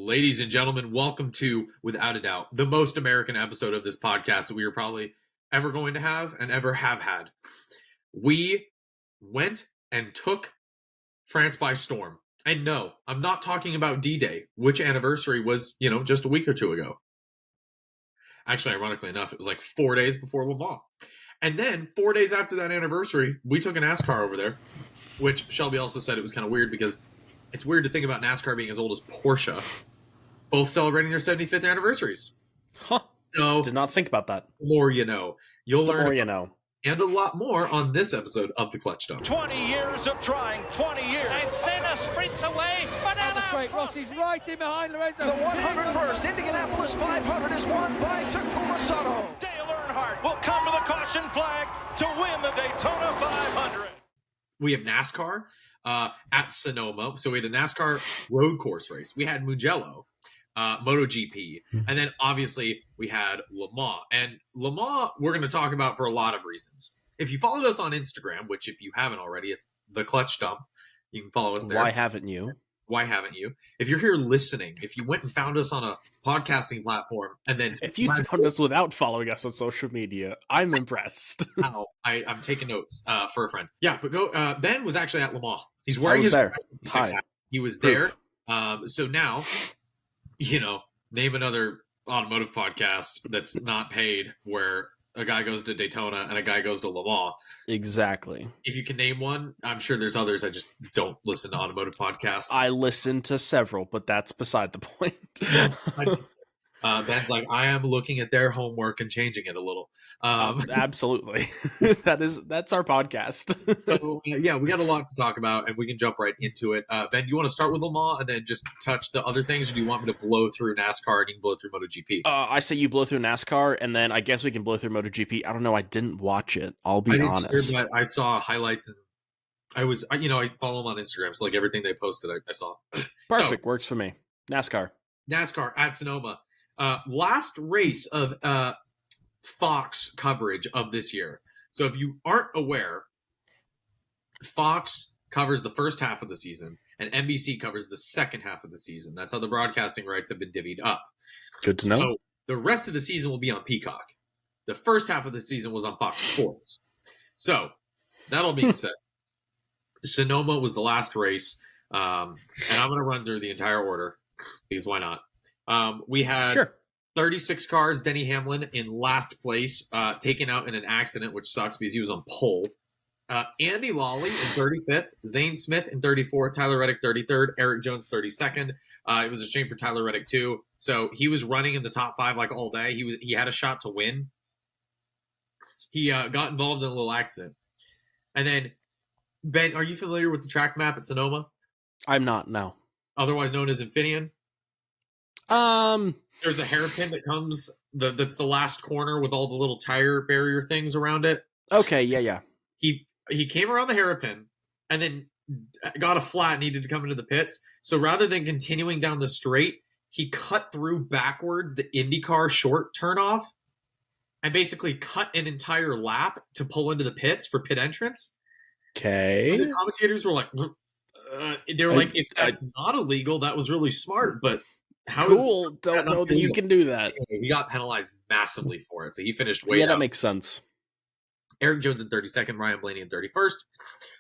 Ladies and gentlemen, welcome to, without a doubt, the most American episode of this podcast that we are probably ever going to have and ever have had. We went and took France by storm. And no, I'm not talking about D-Day, which anniversary was, just a week or two ago. Actually, ironically enough, it was like 4 days before Le Mans. And then 4 days after that anniversary, we took a NASCAR over there, which Shelby also said it was kind of weird because it's weird to think about NASCAR being as old as Porsche, both celebrating their 75th anniversaries. Huh. So, did not think about that. The more you know. You'll learn more you know. And a lot more on this episode of The Clutch Dump. 20 years of trying, 20 years. And Senna sprints away. Banana! Rossi's right in behind Lorenzo. The 101st Indianapolis 500 is won by Takuma Sato. Dale Earnhardt will come to the caution flag to win the Daytona 500. We have NASCAR at Sonoma. So we had a NASCAR road course race. We had Mugello, MotoGP, and then obviously we had Le Mans. And Le Mans we're going to talk about for a lot of reasons. If you followed us on Instagram, which if you haven't already, it's The Clutch Dump. You can follow us there. Why haven't you? Why haven't you? If you're here listening, if you went and found us on a podcasting platform, and then if you found us without following us on social media, I'm impressed. I'm taking notes for a friend. Yeah, but go. Ben was actually at Le Mans. He's wearing his there. hat. He was there. So now, name another automotive podcast that's not paid where a guy goes to Daytona and a guy goes to Le Mans. Exactly. If you can name one, I'm sure there's others. I just don't listen to automotive podcasts. I listen to several, but that's beside the point. Ben's like, I am looking at their homework and changing it a little. Absolutely. That's our podcast. So, yeah, we got a lot to talk about, and we can jump right into it. Ben, do you want to start with Le Mans and then just touch the other things, or do you want me to blow through NASCAR and you can blow through MotoGP? I say you blow through NASCAR, and then I guess we can blow through MotoGP. I don't know. I didn't watch it. I'll be honest. But I saw highlights, and I follow them on Instagram, so like everything they posted, I saw. Perfect. Works for me. NASCAR at Sonoma. Last race of Fox coverage of this year. So if you aren't aware, Fox covers the first half of the season and NBC covers the second half of the season. That's how the broadcasting rights have been divvied up. Good to know. So the rest of the season will be on Peacock. The first half of the season was on Fox Sports. So that all being said, Sonoma was the last race. And I'm going to run through the entire order because why not? We had 36 cars. Denny Hamlin in last place, taken out in an accident, which sucks because he was on pole. Andy Lawley in 35th, Zane Smith in 34th, Tyler Reddick 33rd, Eric Jones 32nd. It was a shame for Tyler Reddick too. So he was running in the top five like all day. He had a shot to win. He got involved in a little accident. And then, Ben, are you familiar with the track map at Sonoma? I'm not, no. Otherwise known as Infineon? There's a hairpin that comes, that's the last corner with all the little tire barrier things around it. Okay, yeah. He came around the hairpin and then got a flat, needed to come into the pits. So rather than continuing down the straight, he cut through backwards the IndyCar short turnoff and basically cut an entire lap to pull into the pits for pit entrance. Okay. And the commentators were like, if that's not illegal, that was really smart, but how cool. Don't know that you can do that. He got penalized massively for it, so he finished way out. That makes sense. Eric Jones in 32nd, Ryan Blaney in 31st,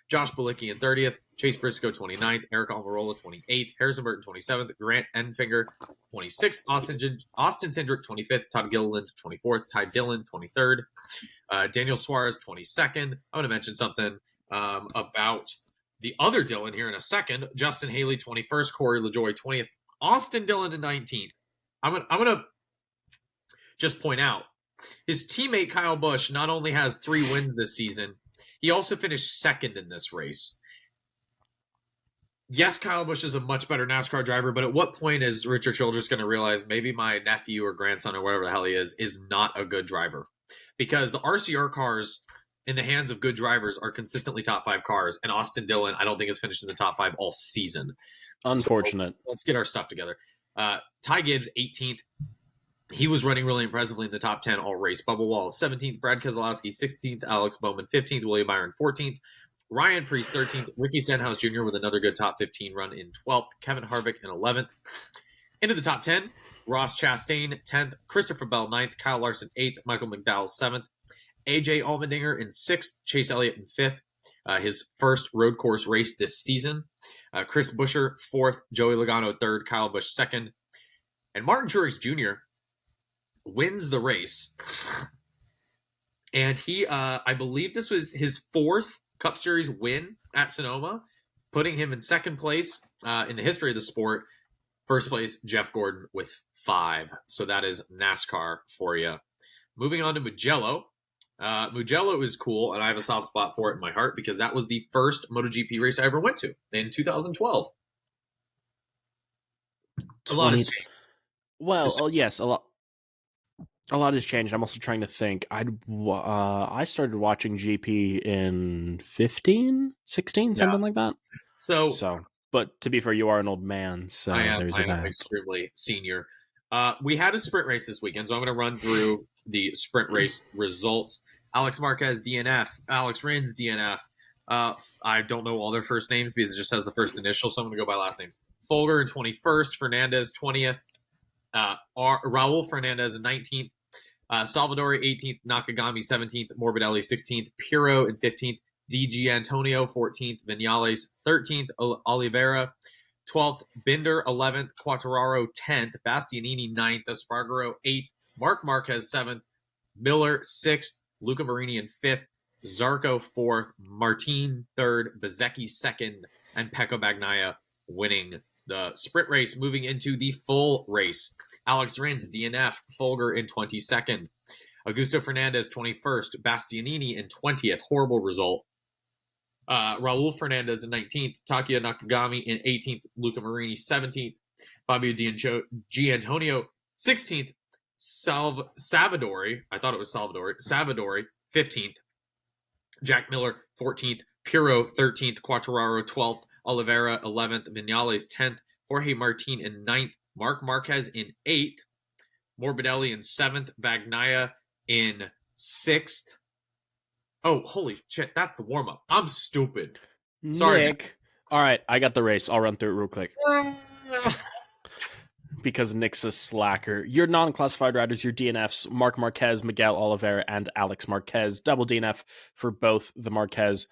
Josh Bilicki in 30th, Chase Briscoe 29th, Eric Almirola 28th, Harrison Burton 27th, Grant Enfinger 26th, Austin Cindric 25th, Todd Gilliland 24th, Ty Dillon 23rd, Daniel Suarez 22nd. I'm going to mention something about the other Dillon here in a second. Justin Haley 21st, Corey LaJoie 20th, Austin Dillon in 19th. I'm gonna just point out his teammate Kyle Busch not only has 3 wins this season, he also finished second in this race. Yes, Kyle Busch is a much better NASCAR driver, but at what point is Richard Childress going to realize maybe my nephew or grandson or whatever the hell he is not a good driver? Because the RCR cars in the hands of good drivers are consistently top 5 cars, and Austin Dillon I don't think has finished in the top 5 all season. Unfortunate. So let's get our stuff together. Ty Gibbs, 18th. He was running really impressively in the top 10 all race. Bubba Wallace, 17th. Brad Keselowski, 16th. Alex Bowman, 15th. William Byron, 14th. Ryan Preece, 13th. Ricky Stenhouse Jr. with another good top 15 run in 12th. Kevin Harvick in 11th. Into the top 10, Ross Chastain 10th, Christopher Bell 9th, Kyle Larson 8th, Michael McDowell 7th, AJ Allmendinger in 6th, Chase Elliott in 5th, his first road course race this season. Chris Buescher 4th, Joey Logano 3rd, Kyle Busch 2nd, and Martin Truex Jr. wins the race. And he, I believe this was his 4th Cup Series win at Sonoma, putting him in 2nd place in the history of the sport. First place, Jeff Gordon with 5. So that is NASCAR for you. Moving on to Mugello. Mugello is cool, and I have a soft spot for it in my heart because that was the first MotoGP race I ever went to in 2012. A lot has changed. Well, yes, a lot has changed. I'm also trying to think. I started watching GP in 15, 16, something like that. So, but to be fair, you are an old man, so I there's am that. extremely senior. We had a sprint race this weekend, so I'm going to run through the sprint race results. Alex Marquez, DNF. Alex Rins, DNF. I don't know all their first names because it just has the first initial, so I'm going to go by last names. Folger in 21st, Fernandez 20th, Raul Fernandez in 19th, Salvadori 18th, Nakagami 17th, Morbidelli 16th, Piro in 15th, DG Antonio 14th, Vinales 13th, Oliveira 12th, Binder 11th, Quartararo 10th, Bastianini 9th, Espargaro 8th, Mark Marquez 7th, Miller 6th, Luca Marini in 5th, Zarco 4th, Martin 3rd, Bezzecchi 2nd, and Pecco Bagnaia winning the sprint race. Moving into the full race, Alex Rins, DNF, Folger in 22nd, Augusto Fernandez 21st, Bastianini in 20th, horrible result. Raul Fernandez in 19th, Takia Nakagami in 18th, Luca Marini 17th, Fabio Giantonio 16th, Salvadori, I thought it was Salvadori 15th, Jack Miller 14th, Piro 13th, Quartararo 12th, Oliveira 11th, Vinales 10th, Jorge Martin in 9th, Mark Marquez in 8th, Morbidelli in 7th, Bagnaia in 6th. Oh, holy shit, that's the warm-up. I'm stupid. Sorry. Nick. All right, I got the race. I'll run through it real quick. Because Nick's a slacker. Your non-classified riders, your DNFs, Mark Marquez, Miguel Oliveira, and Alex Marquez. Double DNF for both the Marquez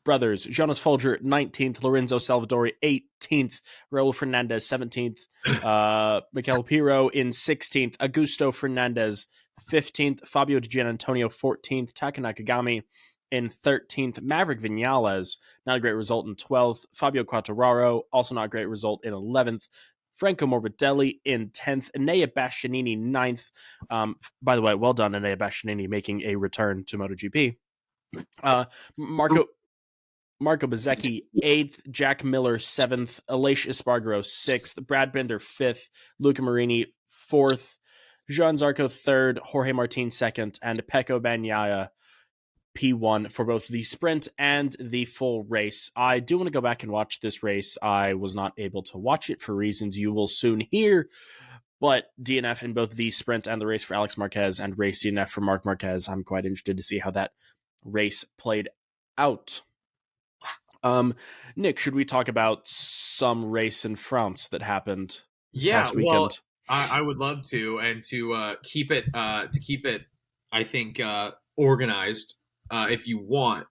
brothers. Jonas Folger, 19th. Lorenzo Salvadori, 18th. Raul Fernandez, 17th. Miguel Piro in 16th. Augusto Fernandez, 15th. Fabio Di Giannantonio, 14th. Taka Nakagami in 13th. Maverick Vinales, not a great result, in 12th. Fabio Quartararo, also not a great result, in 11th. Franco Morbidelli in 10th. Enea Bastianini, 9th. By the way, well done, Enea Bastianini, making a return to MotoGP. Marco Bezzecchi, 8th. Jack Miller, 7th. Aleix Espargaro, 6th. Brad Binder, 5th. Luca Marini, 4th. Joan Zarco, 3rd. Jorge Martin, 2nd. And Pecco Bagnaia, P1 for both the sprint and the full race. I do want to go back and watch this race. I was not able to watch it for reasons you will soon hear, but DNF in both the sprint and the race for Alex Marquez, and race DNF for Mark Marquez. I'm quite interested to see how that race played out. Nick, should we talk about some race in France that happened last weekend? Well, I would love to, and to keep it, I think, organized. If you want,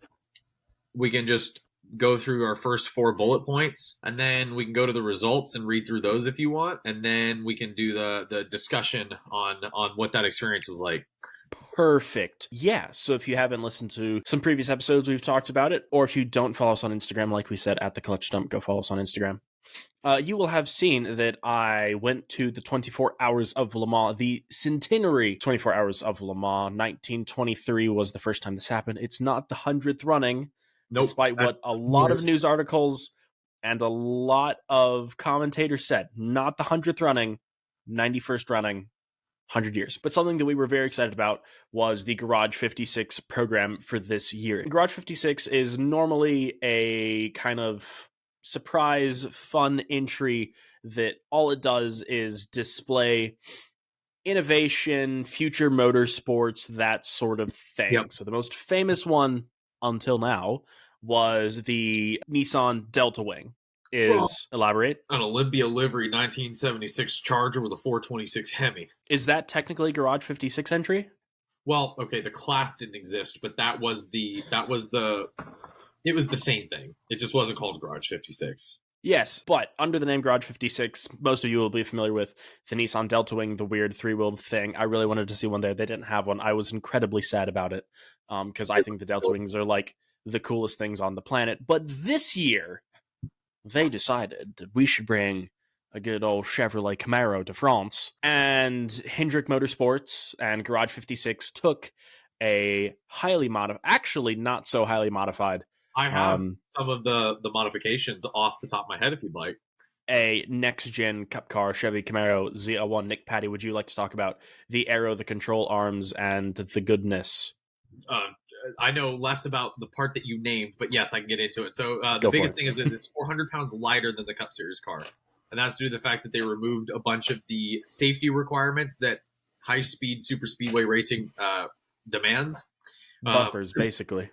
we can just go through our first 4 bullet points, and then we can go to the results and read through those if you want, and then we can do the discussion on what that experience was like. Perfect. Yeah, so if you haven't listened to some previous episodes, we've talked about it, or if you don't follow us on Instagram, like we said at the Clutch Dump, go follow us on Instagram. You will have seen that I went to the 24 Hours of Le Mans, the centenary 24 Hours of Le Mans. 1923 was the first time this happened. It's not the 100th running, despite what a lot of news articles and a lot of commentators said. Not the 100th running, 91st running, 100 years. But something that we were very excited about was the Garage 56 program for this year. Garage 56 is normally a kind of surprise, fun entry that all it does is display innovation, future motorsports, that sort of thing. Yep. So the most famous one until now was the Nissan Delta Wing. is elaborate. An Olympia livery 1976 Charger with a 426 Hemi. Is that technically Garage 56 entry? Well, okay, the class didn't exist, but it was the same thing. It just wasn't called Garage 56. Yes, but under the name Garage 56, most of you will be familiar with the Nissan Delta Wing, the weird three-wheeled thing. I really wanted to see one there. They didn't have one. I was incredibly sad about it because I think the Delta Wings are like the coolest things on the planet. But this year, they decided that we should bring a good old Chevrolet Camaro to France. And Hendrick Motorsports and Garage 56 took a highly modified, actually not so highly modified, I have some of the modifications off the top of my head if you'd like. a next-gen Cup car Chevy Camaro ZL1. Nick, Patty, would you like to talk about the aero, the control arms, and the goodness? I know less about the part that you named, but yes, I can get into it. So the Go for biggest it. thing is that it's 400 pounds lighter than the Cup Series car. And that's due to the fact that they removed a bunch of the safety requirements that high-speed super speedway racing demands. Bumpers, basically.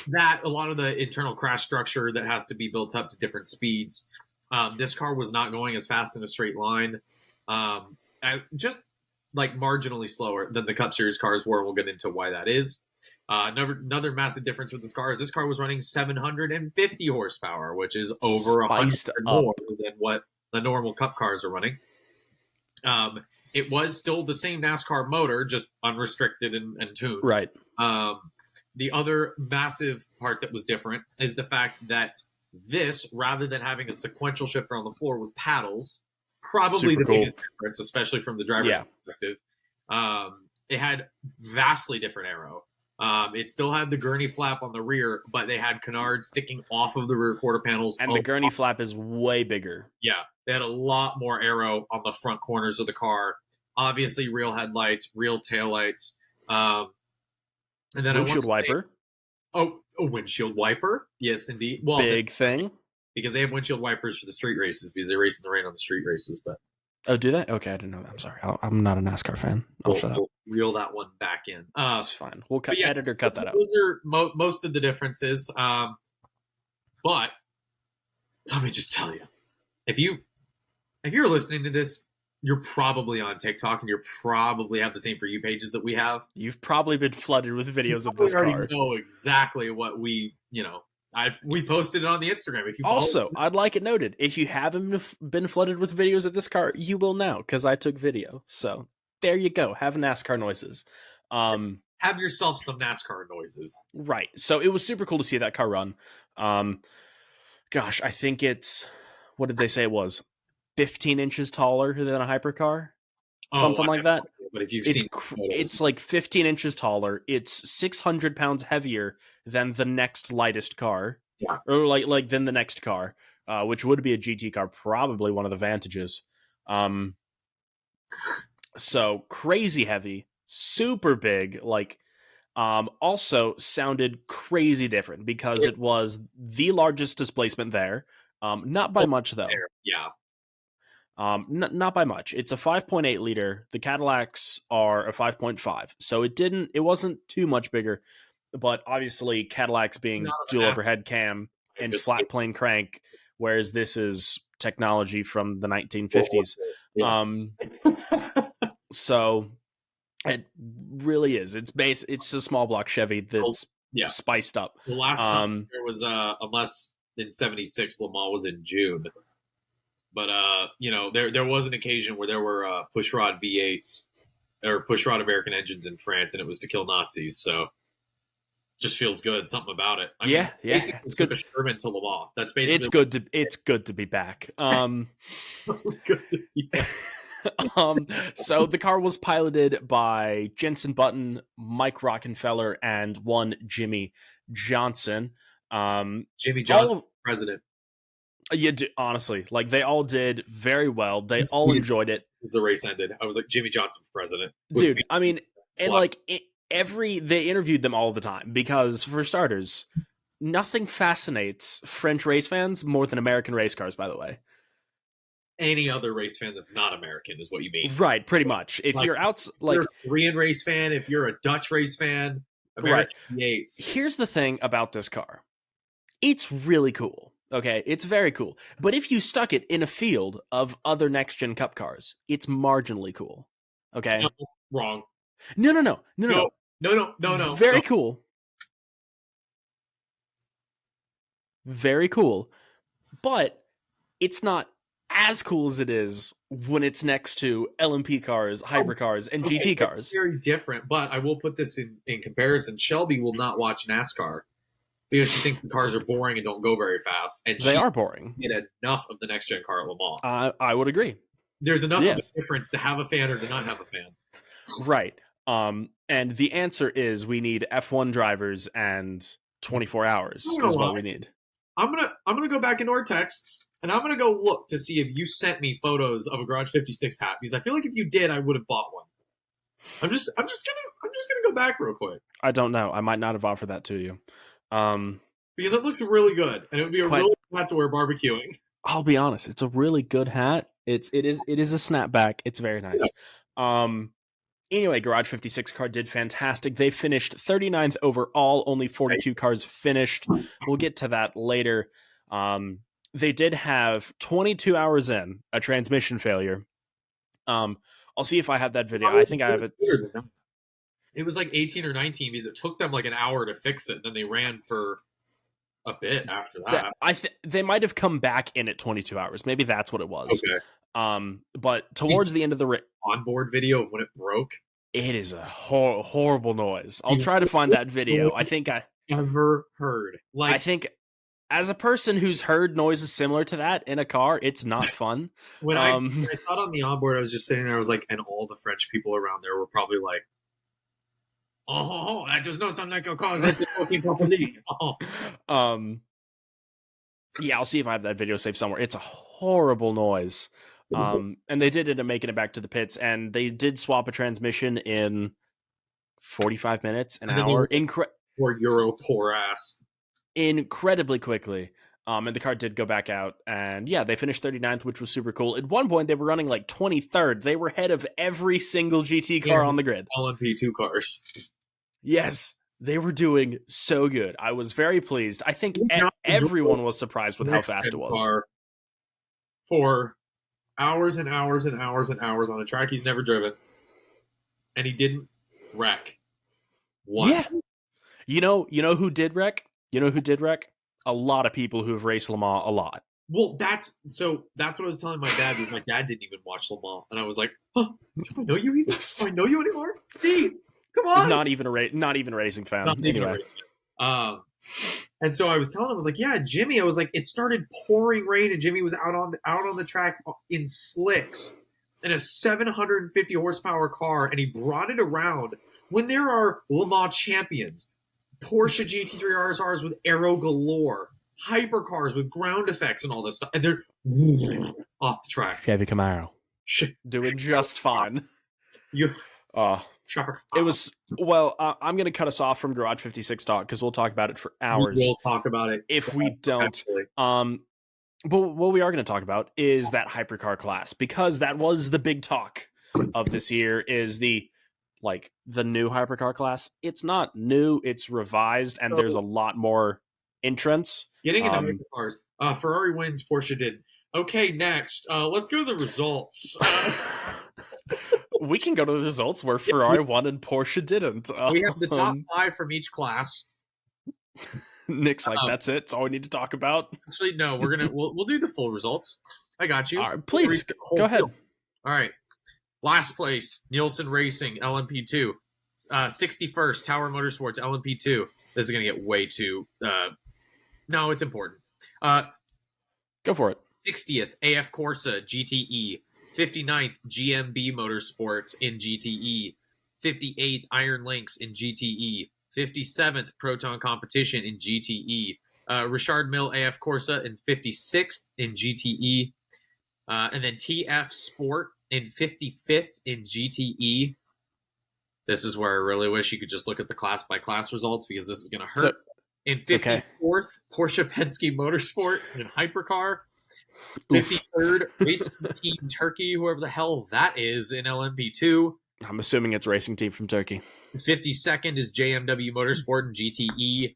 That, a lot of the internal crash structure that has to be built up to different speeds. This car was not going as fast in a straight line. Just like marginally slower than the Cup Series cars were. We'll get into why that is. Another massive difference with this car is this car was running 750 horsepower, which is over 100 Spiced more than what the normal Cup cars are running. It was still the same NASCAR motor, just unrestricted and tuned. Right. The other massive part that was different is the fact that this, rather than having a sequential shifter on the floor, was paddles. Probably Super the cool. biggest difference, especially from the driver's perspective. It had vastly different aero. It still had the gurney flap on the rear, but they had canards sticking off of the rear quarter panels. And the gurney flap is way bigger. Yeah, they had a lot more aero on the front corners of the car. Obviously, real headlights, real taillights. And then Windshield wiper. A windshield wiper. Yes, indeed. Well, Big thing. because they have windshield wipers for the street races because they race in the rain on the street races. But Oh, do they? Okay, I didn't know that. I'm sorry. I'm not a NASCAR fan. I'll shut up. we'll reel that one back in. That's fine. We'll cut. Yeah, Editor, cut that out. Those are most of the differences. But let me just tell you, if you're listening to this, you're probably on TikTok and you probably have the same For You pages that we have. You've probably been flooded with videos of We this already car. know exactly what we posted it on the Instagram. If you Also, I'd like it noted, if you haven't been flooded with videos of this car, you will now, because I took video. So there you go. Have NASCAR noises. have yourself some NASCAR noises. Right. So it was super cool to see that car run. Gosh, I think it's, what did they say it was? 15 inches taller than a hypercar? Something like that. But if you've It's seen it's like 15 inches taller. It's 600 pounds heavier than the next lightest car. Yeah. Or like than the next car, which would be a GT car, probably one of the Vantages. So crazy heavy, super big, also sounded crazy different because it was the largest displacement there. Not by much though. yeah. Not by much. It's a 5.8 liter. The Cadillacs are a 5.5. So it wasn't too much bigger, but obviously Cadillacs being dual overhead cam and flat plane crank, whereas this is technology from the 1950s. So it really is. It's a small block Chevy that's spiced up. The last time there was, unless in 76, Le Mans was in June. But, there was an occasion where there were pushrod V8s or pushrod American engines in France, and it was to kill Nazis. So just feels good. Something about it. It's good. A Sherman to Le Mans. That's basically It's good to be back. good to be back. So the car was piloted by Jensen Button, Mike Rockefeller, and one Jimmy Johnson. Jimmy Johnson, president. Yeah, honestly, they all did very well. They all enjoyed it. As the race ended, I was like, Jimmy Johnson for president. Dude, I mean, and they interviewed them all the time because, for starters, nothing fascinates French race fans more than American race cars, by the way. Any other race fan that's not American is what you mean. Right, pretty much. If you're out, you're a Korean race fan, if you're a Dutch race fan, American V8s. Here's the thing about this car. It's really cool. Okay, it's very cool. But if you stuck it in a field of other next-gen Cup cars, it's marginally cool. Okay? No, wrong. No. No. Very cool. Very cool. But it's not as cool as it is when it's next to LMP cars, hypercars, and GT cars. It's very different, but I will put this in comparison. Shelby will not watch NASCAR because she thinks the cars are boring and don't go very fast. And They are boring. Get enough of the next gen car at Le Mans. I would agree. There's enough of a difference to have a fan or to not have a fan. Right. And the answer is we need F1 drivers and 24 hours is what we need. I'm gonna go back into our texts and I'm gonna go look to see if you sent me photos of a Garage 56 hat, because I feel like if you did, I would have bought one. I'm just gonna go back real quick. I don't know. I might not have offered that to you. Because it looks really good, and it would be a really good hat to wear barbecuing. I'll be honest, it's a really good hat. It is a snapback. It's very nice. Yeah. Anyway, Garage 56 car did fantastic. They finished 39th overall. Only 42 cars finished. We'll get to that later. They did have 22 hours in a transmission failure. I'll see if I have that video. I think I have it. It was like 18 or 19 because it took them like an hour to fix it. And then they ran for a bit after that. They might have come back in at 22 hours. Maybe that's what it was. Okay. But towards the end of the onboard video of when it broke, it is a horrible noise. I'll try to find that video. I think I ever heard. Like, I think as a person who's heard noises similar to that in a car, it's not fun. when I saw it on the onboard, I was just sitting there. I was like, and all the French people around there were probably like, "Oh, that does not sound like a car. That's a fucking properly." Yeah, I'll see if I have that video saved somewhere. It's a horrible noise. And they did end up making it back to the pits, and they did swap a transmission in 45 minutes, an hour. Poor Euro, poor ass. Incredibly quickly. And the car did go back out, and yeah, they finished 39th, which was super cool. At one point, they were running like 23rd. They were ahead of every single GT car on the grid. LMP2 cars. Yes, they were doing so good. I was very pleased. I think everyone was surprised with how fast it was. For hours and hours and hours and hours on a track he's never driven, and he didn't wreck once. Yeah. You know who did wreck? A lot of people who have raced Le Mans a lot. Well, that's what I was telling my dad, because my dad didn't even watch Le Mans, and I was like, "Huh, do I know you even? Do I know you anymore, Steve? Come on!" Not even a racing fan. Anyway. And so I was telling him, I was like, "Yeah, Jimmy." I was like, "It started pouring rain, and Jimmy was out on the track in slicks in a 750 horsepower car, and he brought it around when there are Le Mans champions, Porsche GT3 RSRs with aero galore, hypercars with ground effects and all this stuff, and they're off the track. Chevy Camaro doing just fine. It was I'm going to cut us off from Garage 56 talk because we'll talk about it for hours. We'll talk about it if we don't. But what we are going to talk about is that hypercar class, because that was the big talk of this year. Is the new hypercar class. It's not new, it's revised, and there's a lot more entrants. Getting into hypercars. Ferrari wins, Porsche didn't. Okay, next. Let's go to the results. We can go to the results where Ferrari won and Porsche didn't. We have the top 5 from each class. Nick's like, that's it. That's all we need to talk about. Actually, no. We'll do the full results. I got you. Please go ahead. All right. Last place, Nielsen Racing, LMP2. 61st, Tower Motorsports, LMP2. This is going to get way too... no, it's important. Go for it. 60th, AF Corsa, GTE. 59th, GMB Motorsports in GTE. 58th, Iron Lynx in GTE. 57th, Proton Competition in GTE. Richard Mille AF Corsa in 56th in GTE. And then TF Sport in 55th in GTE. This is where I really wish you could just look at the class-by-class results, because this is going to hurt. In 54th, Porsche Penske Motorsport in Hypercar. 53rd, Racing Team Turkey, whoever the hell that is, in LMP2. I'm assuming it's Racing Team from Turkey. 52nd is JMW Motorsport in GTE.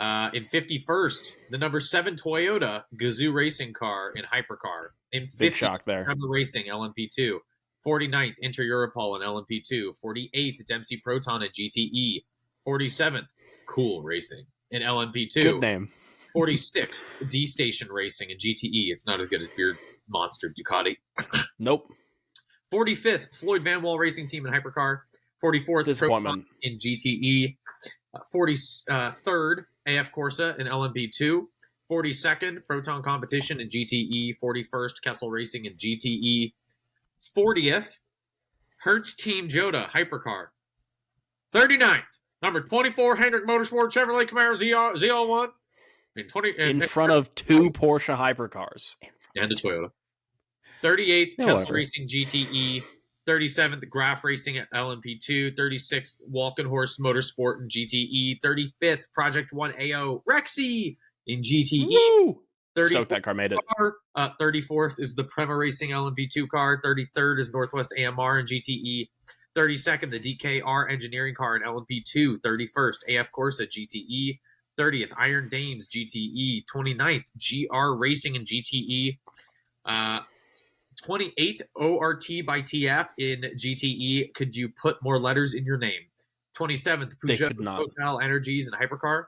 In 51st, the number 7 Toyota Gazoo racing car in hypercar. In 50th, Big shock there. Tremor Racing LMP2. 49th, Inter Europol in LMP2. 48th, Dempsey Proton in GTE. 47th, Cool Racing in LMP2. Good name. 46th, D Station Racing in GTE. It's not as good as Beard Monster Ducati. Nope. 45th, Floyd Van Wall Racing Team in hypercar. 44th, Disappointment. Proton in GTE. 43rd, AF Corsa in LMP2. 42nd, Proton Competition in GTE. 41st, Kessel Racing in GTE. 40th, Hertz Team Jota Hypercar. 39th, number 24, Hendrick Motorsport Chevrolet Camaro ZL1. In front of 2 Porsche hypercars. And a Toyota. 38th, No Kessel other. Racing GTE. 37th, Graf Racing at LMP2. 36th, Walkenhorst Motorsport in GTE. 35th, Project 1 AO Rexy in GTE. Woo! 34th Stoked that car made it. 34th is the Prema Racing LMP2 car. 33rd is Northwest AMR in GTE. 32nd, the DKR Engineering car in LMP2. 31st, AF Corsa GTE. 30th, Iron Dames GTE. 29th, GR Racing in GTE. 28th, ORT by TF in GTE. Could you put more letters in your name? 27th, They Peugeot could not. Total Energies in Hypercar.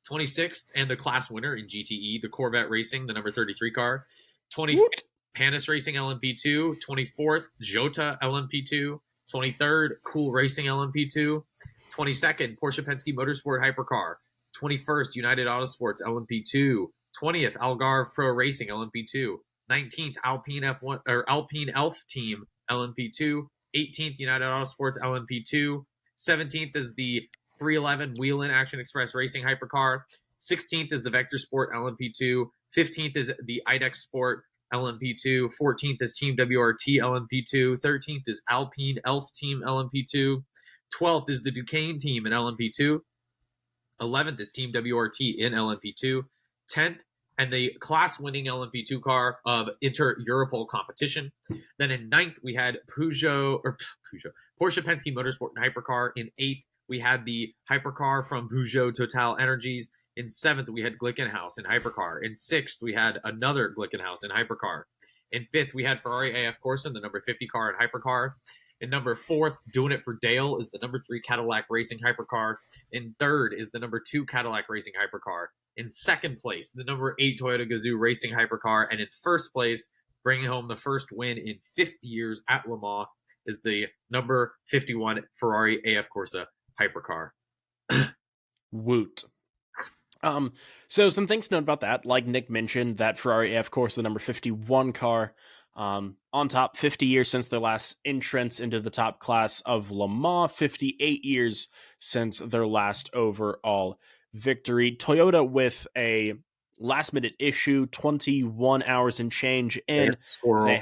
26th, and the class winner in GTE, the Corvette Racing, the number 33 car. 25th, Panis Racing LMP2. 24th, Jota LMP2. 23rd, Cool Racing LMP2. 22nd, Porsche Penske Motorsport Hypercar. 21st, United Autosports LMP2. 20th, Algarve Pro Racing LMP2. 19th, Alpine F1 or Alpine Elf Team LMP2. 18th, United Autosports LMP2. 17th is the 311 Whelen Action Express Racing Hypercar. 16th is the Vector Sport LMP2. 15th is the IDEX Sport LMP2. 14th is Team WRT LMP2. 13th is Alpine Elf Team LMP2. 12th is the Duquesne Team in LMP2. 11th is Team WRT in LMP2. 10th, and the class-winning LMP2 car of Inter Europol competition. Then in 9th, we had Porsche Penske Motorsport and Hypercar. In 8th, we had the Hypercar from Peugeot Total Energies. In 7th, we had Glickenhaus in Hypercar. In 6th, we had another Glickenhaus in Hypercar. In 5th, we had Ferrari AF Corsa, the number 50 car in Hypercar. In number 4th, doing it for Dale, is the number 3 Cadillac Racing Hypercar. In 3rd is the number 2 Cadillac Racing Hypercar. In 2nd place, the number 8 Toyota Gazoo Racing Hypercar. And in 1st place, bringing home the first win in 50 years at Le Mans, is the number 51 Ferrari AF Corsa Hypercar. Woot. So some things to note about that. Like Nick mentioned, that Ferrari AF Corsa, the number 51 car, on top, 50 years since their last entrance into the top class of Le Mans, 58 years since their last overall victory. Toyota with a last-minute issue, 21 hours and change in. They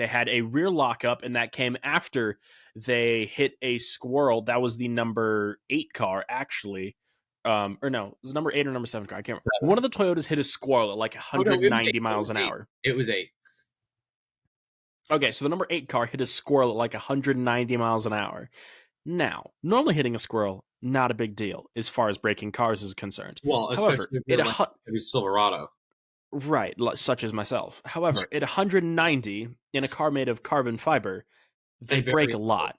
had a rear lockup, and that came after they hit a squirrel. That was the number 8 car, actually. Or no, it was number 8 or number 7 car. I can't remember. One of the Toyotas hit a squirrel at like 190 miles an hour. It was 8. Okay, so the number 8 car hit a squirrel at like 190 miles an hour. Now, normally hitting a squirrel, not a big deal as far as breaking cars is concerned. Well, however, especially if it was Silverado. Right, such as myself. However, at 190 in a car made of carbon fiber, they break a lot.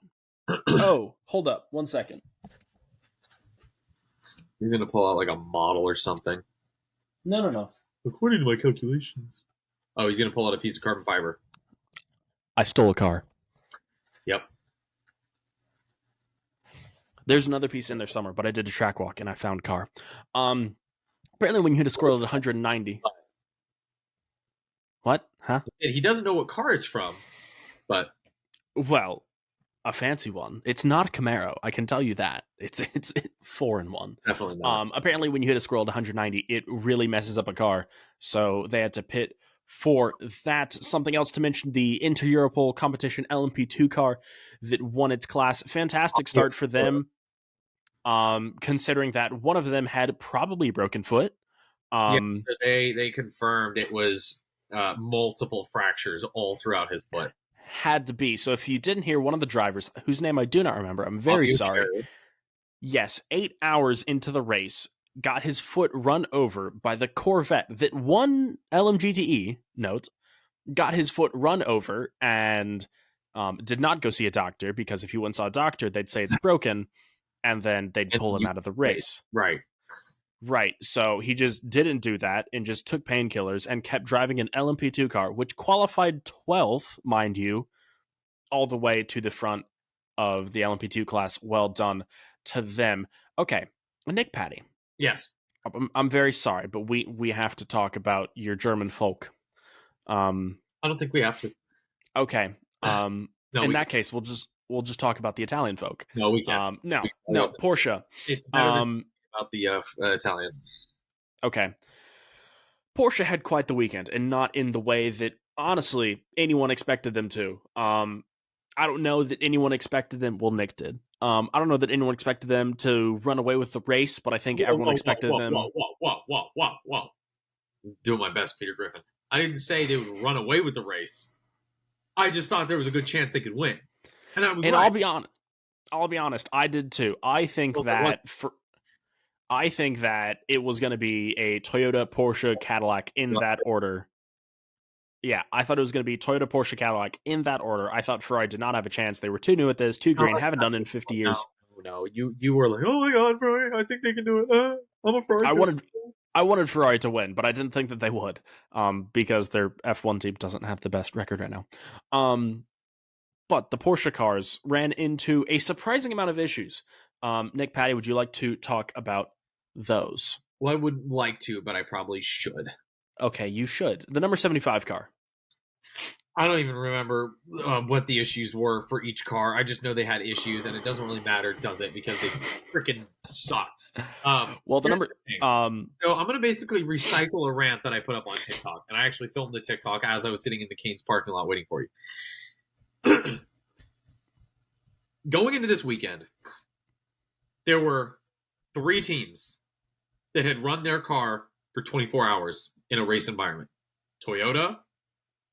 Oh, hold up, 1 second. He's going to pull out like a model or something. No. According to my calculations. Oh, he's going to pull out a piece of carbon fiber. I stole a car. Yep. There's another piece in there somewhere, but I did a track walk and I found car. Apparently when you hit a squirrel at 190. What? Huh? He doesn't know what car it's from, but... Well, a fancy one. It's not a Camaro, I can tell you that. It's 4-in-1. Definitely not. Apparently when you hit a squirrel at 190, it really messes up a car. So they had to pit for that. Something else to mention, the Inter Europol competition LMP2 car that won its class. Fantastic start for them, considering that one of them had probably a broken foot. They confirmed it was multiple fractures all throughout his foot. Had to be. So if you didn't hear, one of the drivers, whose name I do not remember, I'm very sorry. Yes, 8 hours into the race, got his foot run over by the Corvette that won LMGTE, note, got his foot run over and did not go see a doctor, because if he went and saw a doctor, they'd say it's broken, and then they'd pull him out of the race. Right. Right. So he just didn't do that and just took painkillers and kept driving an LMP2 car, which qualified 12th, mind you, all the way to the front of the LMP2 class. Well done to them. Okay. Nick Patty. Yes. I'm very sorry, but we have to talk about your German folk. I don't think we have to. Okay. No, in that case, we'll just talk about the Italian folk. No, we can't. No, Porsche. It's better than about the Italians. Okay. Porsche had quite the weekend, and not in the way that, honestly, anyone expected them to. I don't know that anyone expected them. Well, Nick did. I don't know that anyone expected them to run away with the race, but I think everyone expected them. Whoa. I'm doing my best, Peter Griffin. I didn't say they would run away with the race. I just thought there was a good chance they could win. And that was right. I'll be honest, I did too. I think that it was going to be a Toyota, Porsche, Cadillac in that order. Yeah, I thought it was going to be Toyota, Porsche, Cadillac in that order. I thought Ferrari did not have a chance. They were too new at this, too green, haven't done it in 50 years. No, you were like, oh my God, Ferrari, I think they can do it. I'm a Ferrari. I wanted Ferrari to win, but I didn't think that they would, because their F1 team doesn't have the best record right now. But the Porsche cars ran into a surprising amount of issues. Nick, Patty, would you like to talk about those? Well, I would like to, but I probably should. Okay, you should. The number 75 car. I don't even remember what the issues were for each car. I just know they had issues, and it doesn't really matter, does it? Because they freaking sucked. Well, the number... So I'm going to basically recycle a rant that I put up on TikTok, and I actually filmed the TikTok as I was sitting in the Canes parking lot waiting for you. Going into this weekend, there were 3 teams that had run their car for 24 hours in a race environment. Toyota,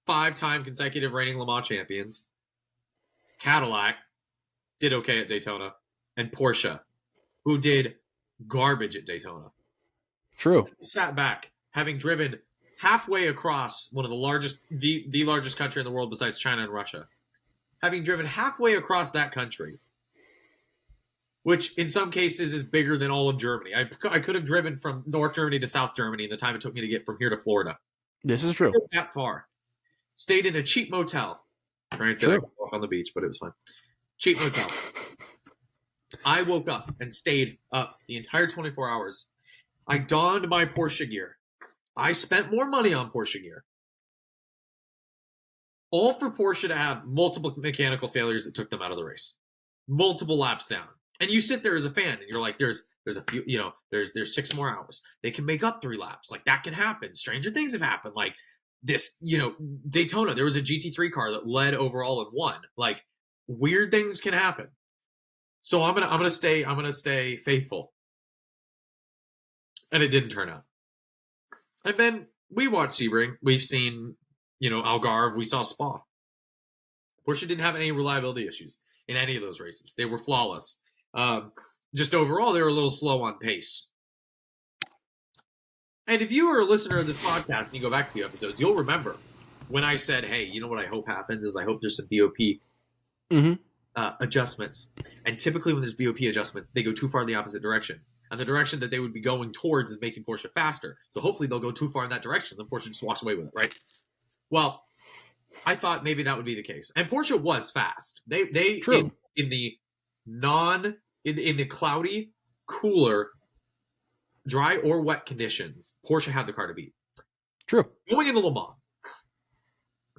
5-time consecutive reigning Le Mans champions. Cadillac did okay at Daytona. And Porsche, who did garbage at Daytona. True. Sat back, having driven halfway across one of the largest, the largest country in the world besides China and Russia. Having driven halfway across that country, which in some cases is bigger than all of Germany. I could have driven from North Germany to South Germany in the time it took me to get from here to Florida. This is true. That far. Stayed in a cheap motel. Granted, I could walk on the beach, but it was fine. Cheap motel. I woke up and stayed up the entire 24 hours. I donned my Porsche gear. I spent more money on Porsche gear. All for Porsche to have multiple mechanical failures that took them out of the race. Multiple laps down. And you sit there as a fan and you're like, there's a few, there's 6 more hours. They can make up 3 laps. Like, that can happen. Stranger things have happened. Like this, Daytona, there was a GT3 car that led overall and won. Like, weird things can happen. So I'm gonna stay faithful. And it didn't turn out. And then we watched Sebring. We've seen Algarve, we saw Spa. Porsche didn't have any reliability issues in any of those races. They were flawless. Just overall, they were a little slow on pace. And if you are a listener of this podcast and you go back a few episodes, you'll remember when I said, hey, you know what I hope happens is I hope there's some BOP adjustments. And typically when there's BOP adjustments, they go too far in the opposite direction. And the direction that they would be going towards is making Porsche faster. So hopefully they'll go too far in that direction. Then Porsche just walks away with it, right? Well, I thought maybe that would be the case. And Porsche was fast. They True. In the in the cloudy, cooler, dry or wet conditions, Porsche had the car to beat. True. Going into Le Mans,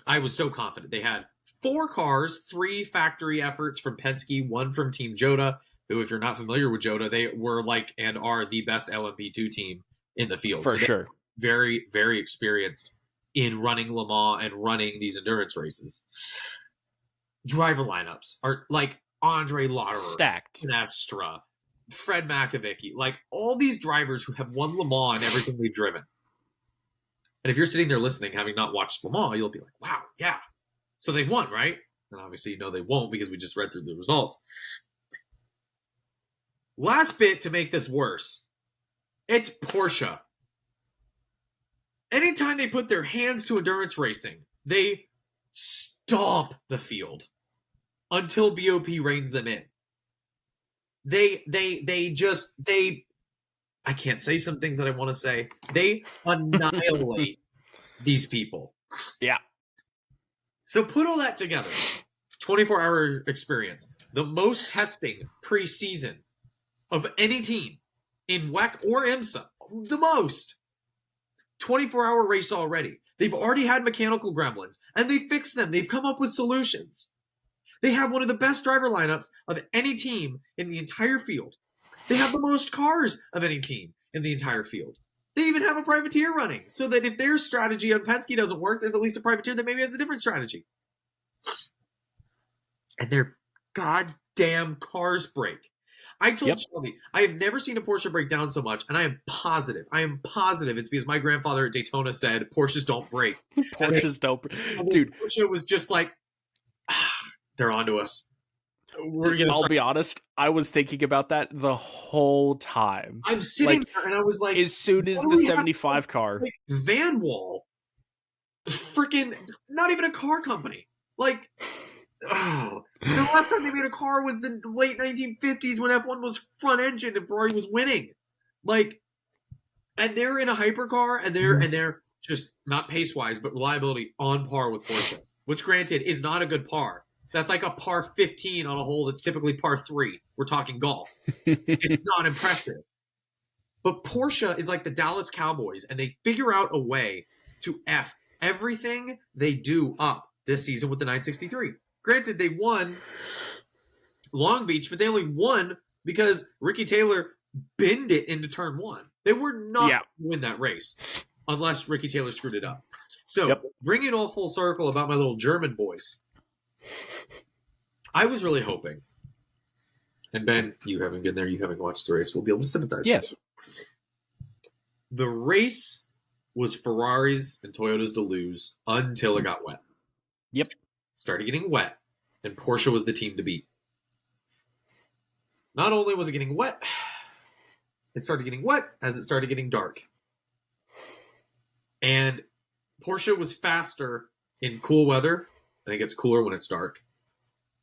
I was so confident. They had 4 cars, 3 factory efforts from Penske, 1 from Team Jota, who, if you're not familiar with Jota, they were and are the best LMP2 team in the field. For sure. Very, very experienced in running Le Mans and running these endurance races. Driver lineups are like Andre Lauderer, stacked, Nestra, Fred McAvicky, like all these drivers who have won Le Mans and everything they've driven. And if you're sitting there listening, having not watched Le Mans, you'll be like, wow, yeah. So they won, right? And obviously, they won't because we just read through the results. Last bit to make this worse. It's Porsche. Anytime they put their hands to endurance racing, they stomp the field until BOP reins them in. They I can't say some things that I want to say. They annihilate these people. Yeah. So put all that together. 24-hour experience. The most testing pre-season of any team in WEC or IMSA. The most. 24-hour race already. They've already had mechanical gremlins, and they fixed them. They've come up with solutions. They have one of the best driver lineups of any team in the entire field. They have the most cars of any team in the entire field. They even have a privateer running, so that if their strategy on Penske doesn't work, there's at least a privateer that maybe has a different strategy. And their goddamn cars break. I told Shelby, I have never seen a Porsche break down so much, and I am positive it's because my grandfather at Daytona said, Porsches don't break. Porsches don't break. Dude. Porsche was just like, they're onto us. I'll be honest, I was thinking about that the whole time. I'm sitting there and I was like, as soon as the 75 car. Like Van Wall, freaking, not even a car company. Like, the last time they made a car was the late 1950s when F1 was front engine and Ferrari was winning. Like, and they're in a hypercar and they're just not pace wise, but reliability on par with Porsche, which granted is not a good par. That's like a par 15 on a hole that's typically par 3. We're talking golf. It's not impressive. But Porsche is like the Dallas Cowboys, and they figure out a way to F everything they do up this season with the 963. Granted, they won Long Beach, but they only won because Ricky Taylor binned it into turn 1. They were not going to win that race unless Ricky Taylor screwed it up. So, bring it all full circle about my little German boys. I was really hoping, and Ben, you haven't been there, you haven't watched the race, we'll be able to sympathize. Yes. The race was Ferraris and Toyotas to lose until it got wet. Yep. It started getting wet, and Porsche was the team to beat. Not only was it getting wet, it started getting wet as it started getting dark. And Porsche was faster in cool weather, and it gets cooler when it's dark.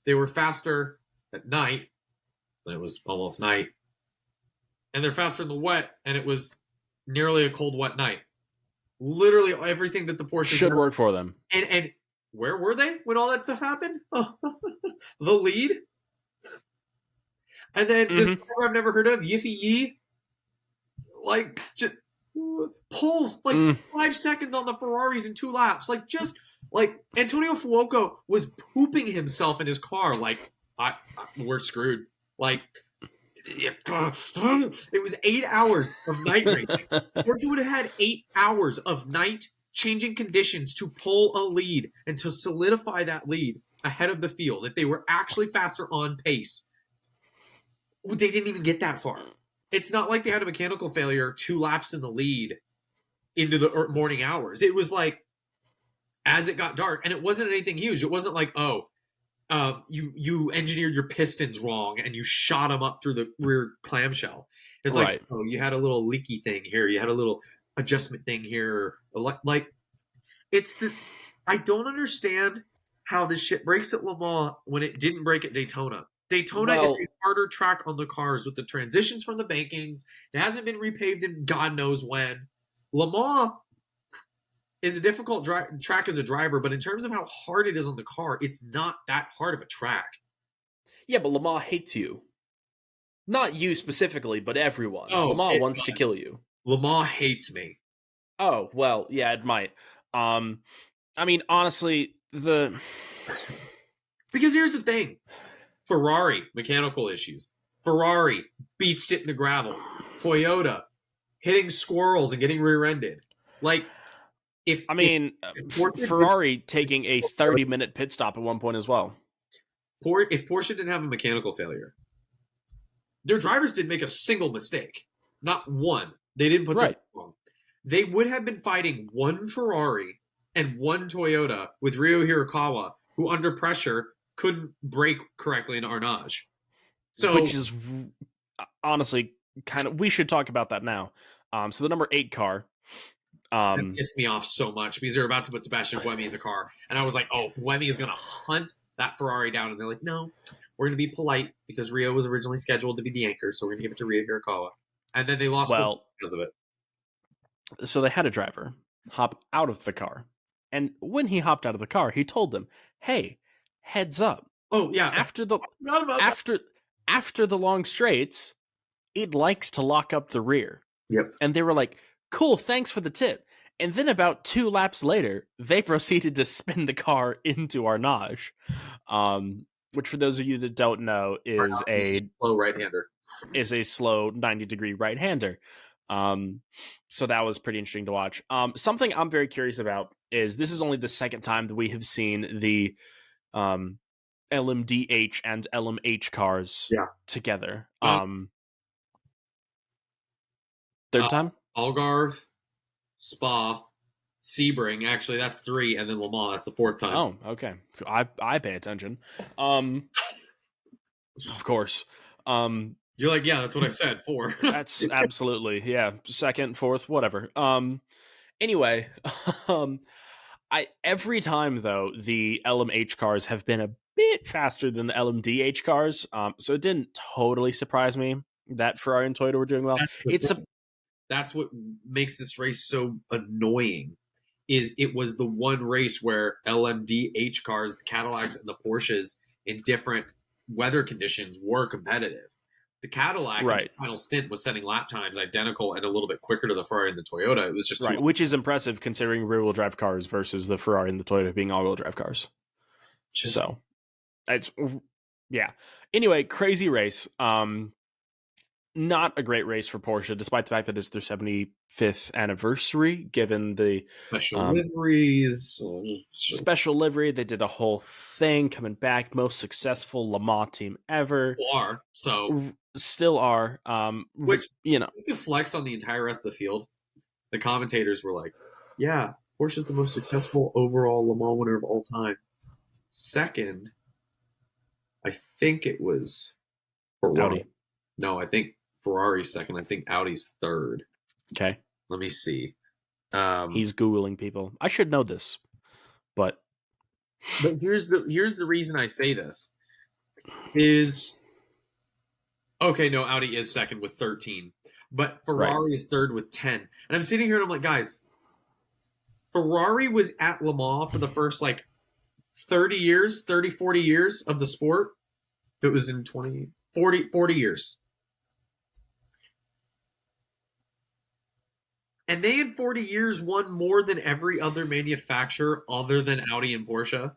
They were faster at night, and it was almost night. And they're faster in the wet, and it was nearly a cold, wet night. Literally everything that the Porsche should work for them. And where were they when all that stuff happened? Oh, the lead. And then this driver I've never heard of, Yiffy Yi, like just pulls like 5 seconds on the Ferraris in 2 laps. Like just like Antonio Fuoco was pooping himself in his car. Like we're screwed. Like it was 8 hours of night racing. Porsche would have had 8 hours of night changing conditions to pull a lead and to solidify that lead ahead of the field. If they were actually faster on pace, they didn't even get that far. It's not like they had a mechanical failure 2 laps in the lead into the morning hours. It was like as it got dark, and it wasn't anything huge. It wasn't like, you engineered your pistons wrong and you shot them up through the rear clamshell. It's like, you had a little leaky thing here. You had a little adjustment thing here. Like, I don't understand how this shit breaks at Le Mans when it didn't break at Daytona. Daytona is a harder track on the cars with the transitions from the bankings. It hasn't been repaved in God knows when. Le Mans is a difficult track as a driver, but in terms of how hard it is on the car, it's not that hard of a track. Yeah, but Le Mans hates you. Not you specifically, but everyone. Oh, Le Mans wants to kill you. Le Mans hates me. Oh, well, yeah, it might. I mean, honestly, because here's the thing. Ferrari, mechanical issues. Ferrari beached it in the gravel. Toyota, hitting squirrels and getting rear-ended. Like, Ferrari taking a 30-minute pit stop at one point as well. If Porsche didn't have a mechanical failure, their drivers didn't make a single mistake. Not one. They didn't put their wrong. They would have been fighting one Ferrari and one Toyota with Ryo Hirakawa, who under pressure couldn't brake correctly in Arnage. So, which is honestly we should talk about that now. So the number 8 car. That pissed me off so much because they're about to put Sebastian Buemi in the car. And I was like, oh, Buemi is going to hunt that Ferrari down. And they're like, no, we're going to be polite because Rio was originally scheduled to be the anchor. So we're going to give it to Rio Hirakawa. And then they lost because of it. So they had a driver hop out of the car. And when he hopped out of the car, he told them, hey, heads up. Oh, yeah. After the long straights, it likes to lock up the rear. Yep. And they were like, cool, thanks for the tip. And then about 2 laps later, they proceeded to spin the car into Arnage, which for those of you that don't know is a slow right-hander. Is a slow 90-degree right-hander. So that was pretty interesting to watch. Something I'm very curious about is this is only the second time that we have seen the LMDH and LMH cars together. Third time? Algarve, Spa, Sebring. Actually, that's 3, and then Le Mans. That's the 4th time. Oh, okay. I pay attention. Of course. You're like, yeah, that's what I said. 4. That's absolutely, yeah. 2nd, 4th, whatever. Anyway, every time though the LMH cars have been a bit faster than the LMDH cars. So it didn't totally surprise me that Ferrari and Toyota were doing well. That's what makes this race so annoying. Is it was the one race where LMDH cars, the Cadillacs and the Porsches, in different weather conditions were competitive. The Cadillac in the final stint was setting lap times identical and a little bit quicker to the Ferrari and the Toyota. It was just which is impressive considering rear-wheel drive cars versus the Ferrari and the Toyota being all-wheel drive cars. So it's Anyway, crazy race. Not a great race for Porsche, despite the fact that it's their 75th anniversary, given the special liveries. Special livery. They did a whole thing coming back. Most successful Le Mans team ever. Still are. Which, just to flex on the entire rest of the field, the commentators were like, yeah, Porsche's the most successful overall Le Mans winner of all time. Second, I think it was Ferrari. Audi. No, I think Ferrari's second. I think Audi's third. Okay. Let me see. He's Googling people. I should know this, but here's the reason I say this is okay. No, Audi is second with 13, but Ferrari is third with 10. And I'm sitting here and I'm like, guys, Ferrari was at Le Mans for the first 30 years, 30, 40 years of the sport. It was in 40 years. And they in 40 years won more than every other manufacturer other than Audi and Porsche.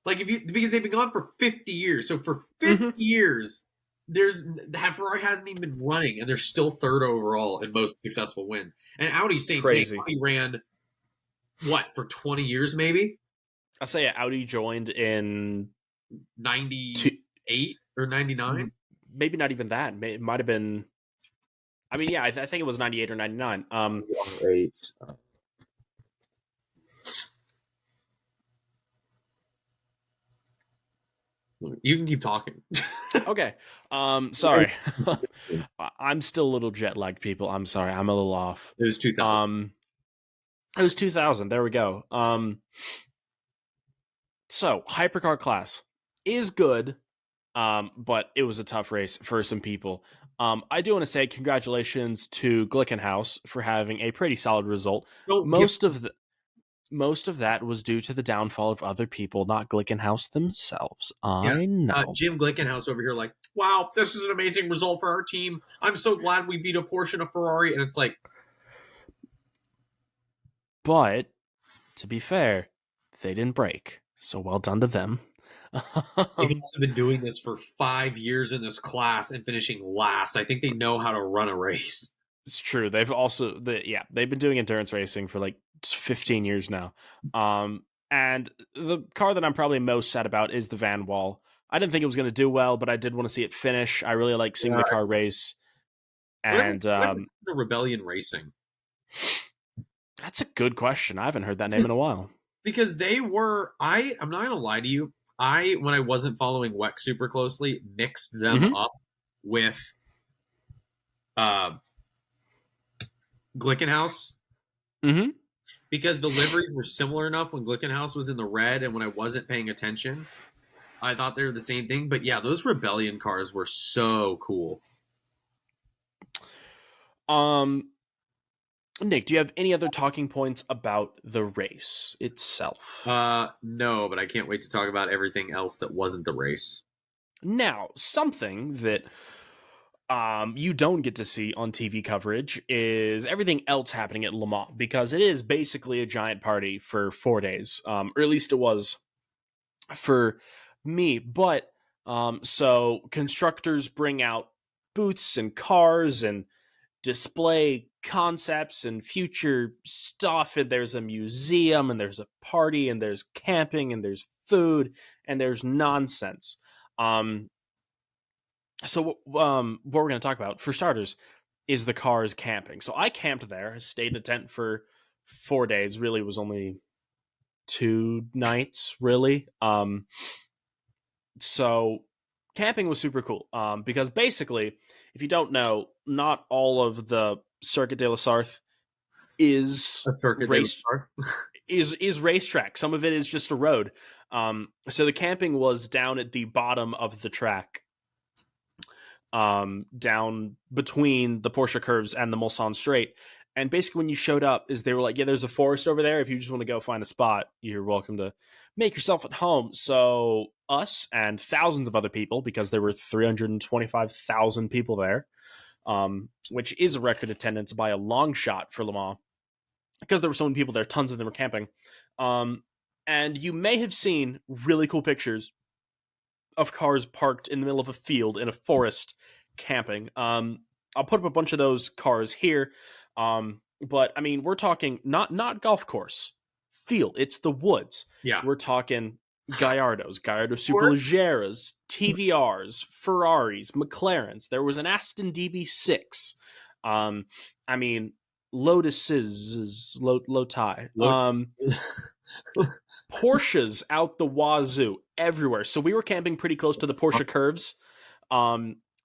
Because they've been gone for 50 years. So for 50 years, Ferrari hasn't even been running, and they're still third overall in most successful wins. And Audi's same thing. Audi ran, for 20 years maybe? I'll say Audi joined in 98 or 99? Maybe not even that. It might have been... I mean, yeah, I think it was 98 or 99. You can keep talking. Okay. Sorry. I'm still a little jet-lagged, people. I'm sorry. I'm a little off. It was 2000. It was 2000. There we go. So, hypercar class is good, but it was a tough race for some people. I do want to say congratulations to Glickenhaus for having a pretty solid result. Most of that was due to the downfall of other people, not Glickenhaus themselves. I know. Jim Glickenhaus over here wow, this is an amazing result for our team. I'm so glad we beat a Porsche and a Ferrari. And it's like... But, to be fair, they didn't break. So well done to them. They've also been doing this for 5 years in this class and finishing last. I think they know how to run a race. It's true. They've also, they've been doing endurance racing for 15 years now. And the car that I'm probably most sad about is the Van Wall. I didn't think it was going to do well, but I did want to see it finish. I really like seeing the car race. And Rebellion Racing. That's a good question. I haven't heard that name in a while. Because they were, I'm not going to lie to you, when I wasn't following WEC super closely, mixed them up with Glickenhaus. Mm-hmm. Because the liveries were similar enough when Glickenhaus was in the red and when I wasn't paying attention. I thought they were the same thing. But yeah, those Rebellion cars were so cool. Nick, do you have any other talking points about the race itself? No, but I can't wait to talk about everything else that wasn't the race. Now, something that you don't get to see on TV coverage is everything else happening at Le Mans, because it is basically a giant party for 4 days, or at least it was for me. But so constructors bring out booths and cars and display concepts and future stuff, and there's a museum and there's a party and there's camping and there's food and there's nonsense. So what we're going to talk about, for starters, is the cars camping. So I camped there. I stayed in a tent for 4 days. Really, it was only 2 nights, really. So camping was super cool, because basically, if you don't know, not all of the Circuit de la Sarthe is is racetrack. Some of it is just a road. So the camping was down at the bottom of the track, down between the Porsche curves and the Mulsanne straight. And basically when you showed up, is they were like, yeah, there's a forest over there. If you just want to go find a spot, you're welcome to make yourself at home. So us and thousands of other people, because there were 325,000 people there, which is a record attendance by a long shot for Le Mans, because there were so many people there, tons of them were camping. And you may have seen really cool pictures of cars parked in the middle of a field in a forest camping. I'll put up a bunch of those cars here. But I mean, we're talking not golf course field. It's the woods. Yeah. We're talking Gallardo Superleggeras, TVRs, Ferraris, McLarens. There was an Aston DB6. I mean, Lotuses, Lotai. Porsches out the wazoo everywhere. So we were camping pretty close to the Porsche curves.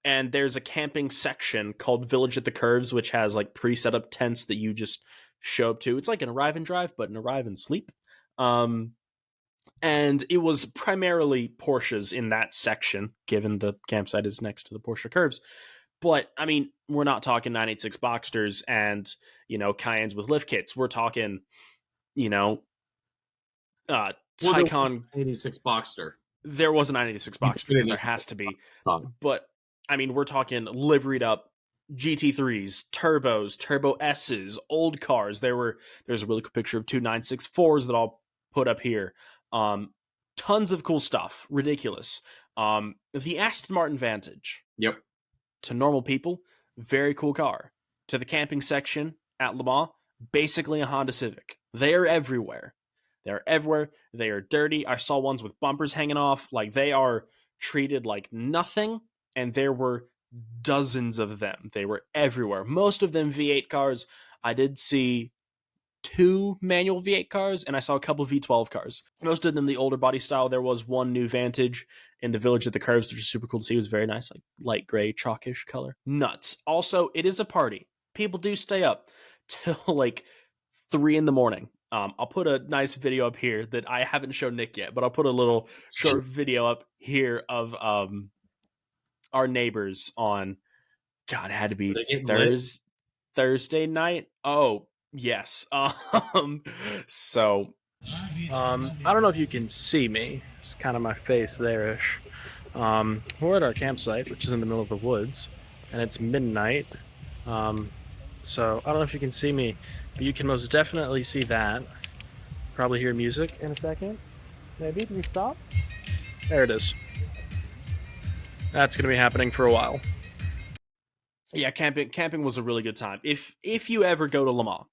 And there's a camping section called Village at the Curves, which has like pre-set up tents that you just show up to. It's like an arrive and drive, but an arrive and sleep. And it was primarily Porsches in that section, given the campsite is next to the Porsche curves. But I mean, we're not talking 986 Boxsters and, Cayennes with lift kits. We're talking, Taycan 86 Boxster. There was a 986 Boxster, because there has to be. But I mean, we're talking liveried up GT3s, turbos, Turbo S's, old cars. There's a really cool picture of 2 964s that I'll put up here. Tons of cool stuff. Ridiculous. The Aston Martin Vantage. Yep. To normal people, very cool car. To the camping section at Le Mans, basically a Honda Civic. They are everywhere. They're everywhere. They are dirty. I saw ones with bumpers hanging off. Like, they are treated like nothing. And there were dozens of them. They were everywhere. Most of them V8 cars. I did see 2 manual V8 cars, and I saw a couple V12 cars. Most of them the older body style. There was one new Vantage in the Village at the Curves, which is super cool to see. It was very nice, like light gray, chalkish color. Nuts. Also, it is a party. People do stay up till like 3 a.m. I'll put a nice video up here that I haven't shown Nick yet, but I'll put a little short video up here of our neighbors on, God, it had to be Thursday night. Oh, yes. So, I don't know if you can see me. It's kind of my face there-ish. We're at our campsite, which is in the middle of the woods, and it's midnight. So I don't know if you can see me, but you can most definitely see that. Probably hear music in a second. Maybe. Can we stop? There it is. That's going to be happening for a while. Yeah, camping was a really good time. If you ever go to Le Mans,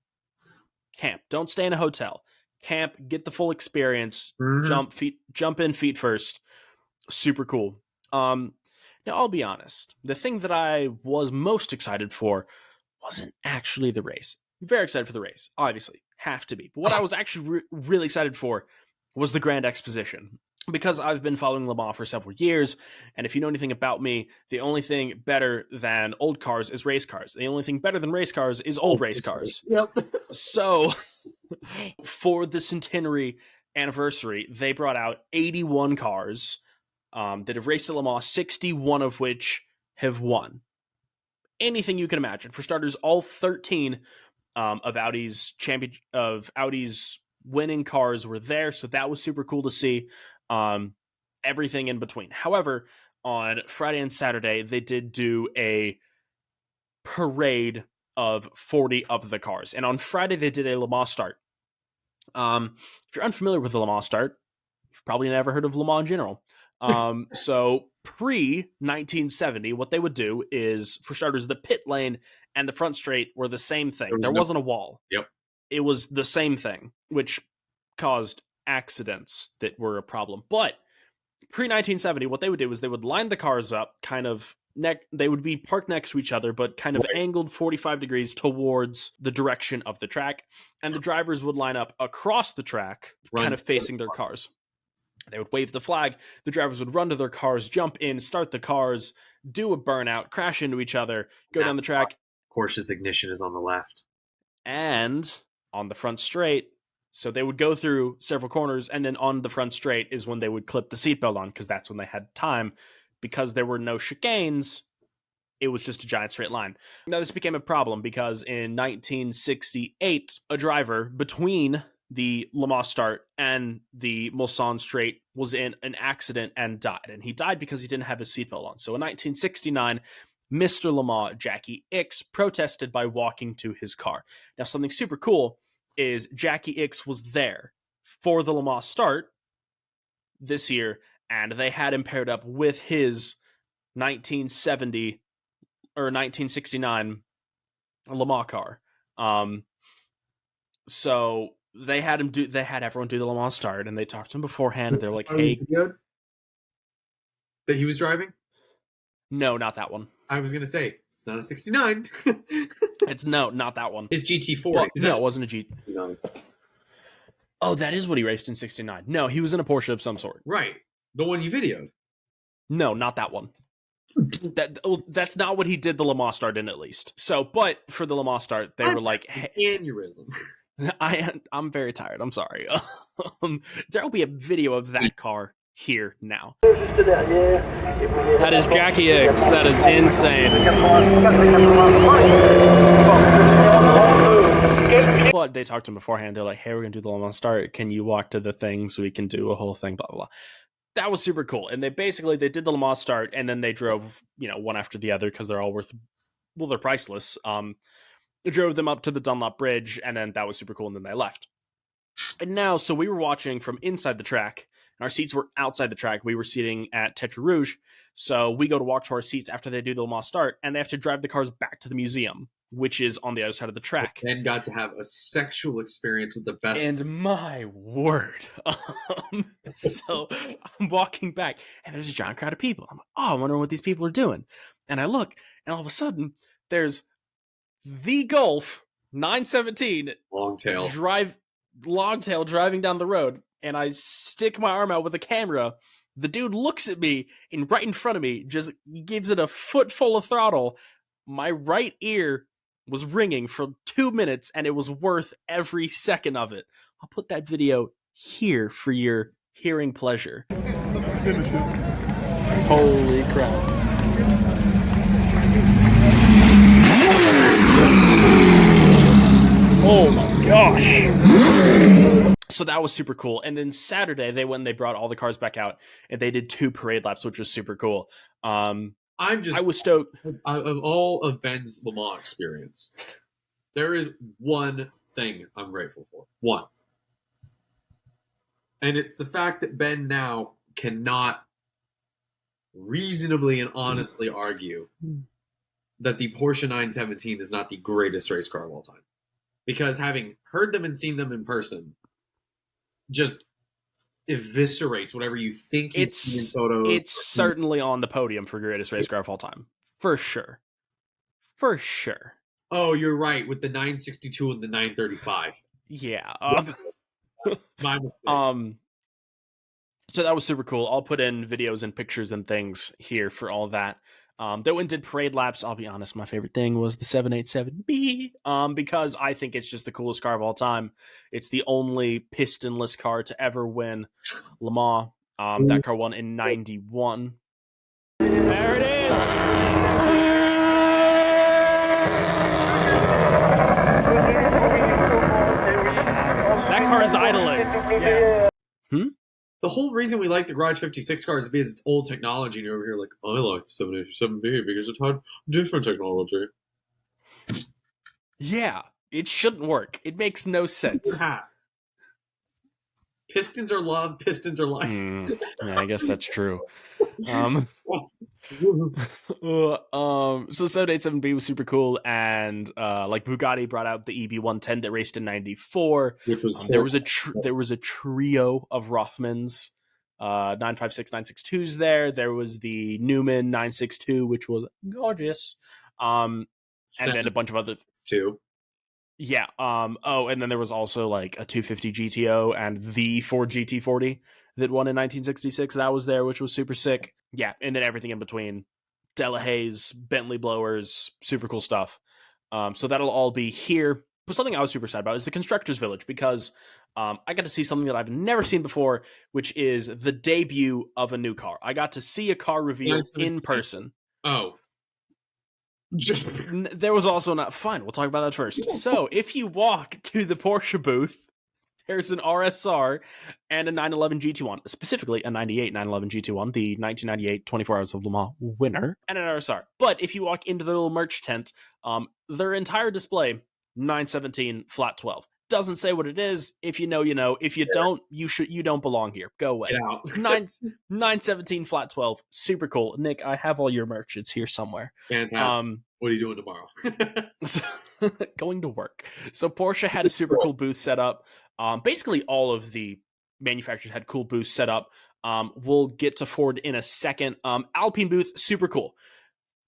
camp. Don't stay in a hotel. Camp, get the full experience. Mm-hmm. Jump in feet first. Super cool. Now, I'll be honest. The thing that I was most excited for wasn't actually the race. Very excited for the race, obviously. Have to be. But what I was actually really excited for was the Grand Exposition. because I've been following Le Mans for several years, and if you know anything about me, the only thing better than old cars is race cars. The only thing better than race cars is old race cars. Yep. So, for the centenary anniversary, they brought out 81 cars that have raced at Le Mans, 61 of which have won. Anything you can imagine. For starters, all 13 of Audi's winning cars were there, so that was super cool to see. Everything in between. However, on Friday and Saturday, they did do a parade of 40 of the cars. And on Friday, they did a Le Mans start. If you're unfamiliar with the Le Mans start, you've probably never heard of Le Mans in general. So pre-1970, what they would do is, for starters, the pit lane and the front straight were the same thing. There wasn't a wall. Yep. It was the same thing, which caused accidents that were a problem. But pre-1970, what they would do is they would line the cars up kind of they would be parked next to each other, but kind of angled 45 degrees towards the direction of the track. And the drivers would line up across the track, kind of facing their cars. They would wave the flag. The drivers would run to their cars, jump in, start the cars, do a burnout, crash into each other, go down the track. Porsche's ignition is on the left. And on the front straight, so they would go through several corners, and then on the front straight is when they would clip the seatbelt on, because that's when they had time. Because there were no chicanes, it was just a giant straight line. Now, this became a problem because in 1968, a driver between the Le Mans start and the Mulsanne straight was in an accident and died. And he died because he didn't have his seatbelt on. So in 1969, Mr. Le Mans, Jackie Ickx, protested by walking to his car. Now, something super cool is Jackie Ickx was there for the Le Mans start this year, and they had him paired up with his 1970 or 1969 Le Mans car. So they had everyone do the Le Mans start, and they talked to him beforehand, and they're like, "Hey, that he was driving." No, not that one. I was gonna say it's not a 69. It's not that one. His GT40. Well, no, it wasn't a G. Oh, that is what he raced in 69. No, he was in a Porsche of some sort. Right. The one you videoed. No, not that one. That's not what he did the Le Mans start in, at least. So, but for the Le Mans start, they were like, hey, aneurysm. I'm very tired. I'm sorry. There will be a video of that car here now. That is Jackie Ickx. That is insane. But they talked to him beforehand. They're like, hey, we're going to do the Le Mans start. Can you walk to the thing so we can do a whole thing, blah, blah, blah. That was super cool. And they did the Le Mans start, and then they drove, one after the other because they're all they're priceless. They drove them up to the Dunlop Bridge, and then that was super cool, and then they left. And now, so we were watching from inside the track, and our seats were outside the track. We were sitting at Tetra Rouge, so we go to walk to our seats after they do the Le Mans start, and they have to drive the cars back to the museum, which is on the other side of the track. And got to have a sexual experience with the best. And my word. So I'm walking back, and there's a giant crowd of people. I'm like, I wonder what these people are doing. And I look, and all of a sudden, there's the Golf 917 Longtail driving down the road, and I stick my arm out with a camera. The dude looks at me, and right in front of me just gives it a foot full of throttle. My right ear was ringing for 2 minutes, and it was worth every second of it. I'll put that video here for your hearing pleasure. Holy crap. Oh my gosh. So that was super cool. And then Saturday, they went and they brought all the cars back out, and they did 2 parade laps, which was super cool. I was stoked. Of all of Ben's Le Mans experience, there is one thing I'm grateful for. One. And it's the fact that Ben now cannot reasonably and honestly argue that the Porsche 917 is not the greatest race car of all time. Because having heard them and seen them in person just eviscerates whatever you think you see in photos. It's certainly on the podium for greatest race car of all time. For sure. For sure. Oh, you're right, with the 962 and the 935. Yeah. My mistake. So that was super cool. I'll put in videos and pictures and things here for all that. That one did parade laps. I'll be honest, my favorite thing was the 787B, because I think it's just the coolest car of all time. It's the only pistonless car to ever win Le Mans. That car won in 91. There it is! That car is idling. Yeah. Hmm? The whole reason we like the Garage 56 cars is because it's old technology, and you're over here like, I like the 787B because it had different technology. Yeah, it shouldn't work. It makes no sense. Pistons are love, pistons are life. Yeah, I guess that's true. So 787B was super cool, and like Bugatti brought out the EB110 that raced in '94. Which was there was a trio of Rothmans, 956, 962s there. There was the Newman 962, which was gorgeous. And then a bunch of other too. Yeah. And then there was also like a 250 GTO and the Ford GT40 that won in 1966. That was there, which was super sick. Yeah, and then everything in between. Delahaye's, Bentley blowers, super cool stuff. So that'll all be here. But something I was super excited about is the Constructors Village, because I got to see something that I've never seen before, which is the debut of a new car. I got to see a car reveal in person. Oh. There was also not fine. We'll talk about that first. So if you walk to the Porsche booth, there's an RSR and a 911 GT1, specifically a 98 911 GT1, the 1998 24 Hours of Le Mans winner, and an RSR. But if you walk into the little merch tent, their entire display, 917 flat 12. Doesn't say what it is. If you know, you know. If you don't, you don't belong here. Go away. 917 flat 12. Super cool. Nick, I have all your merch. It's here somewhere. Fantastic. What are you doing tomorrow? Going to work. So Porsche had a super cool booth set up. Basically all of the manufacturers had cool booths set up. We'll get to Ford in a second. Alpine booth, super cool.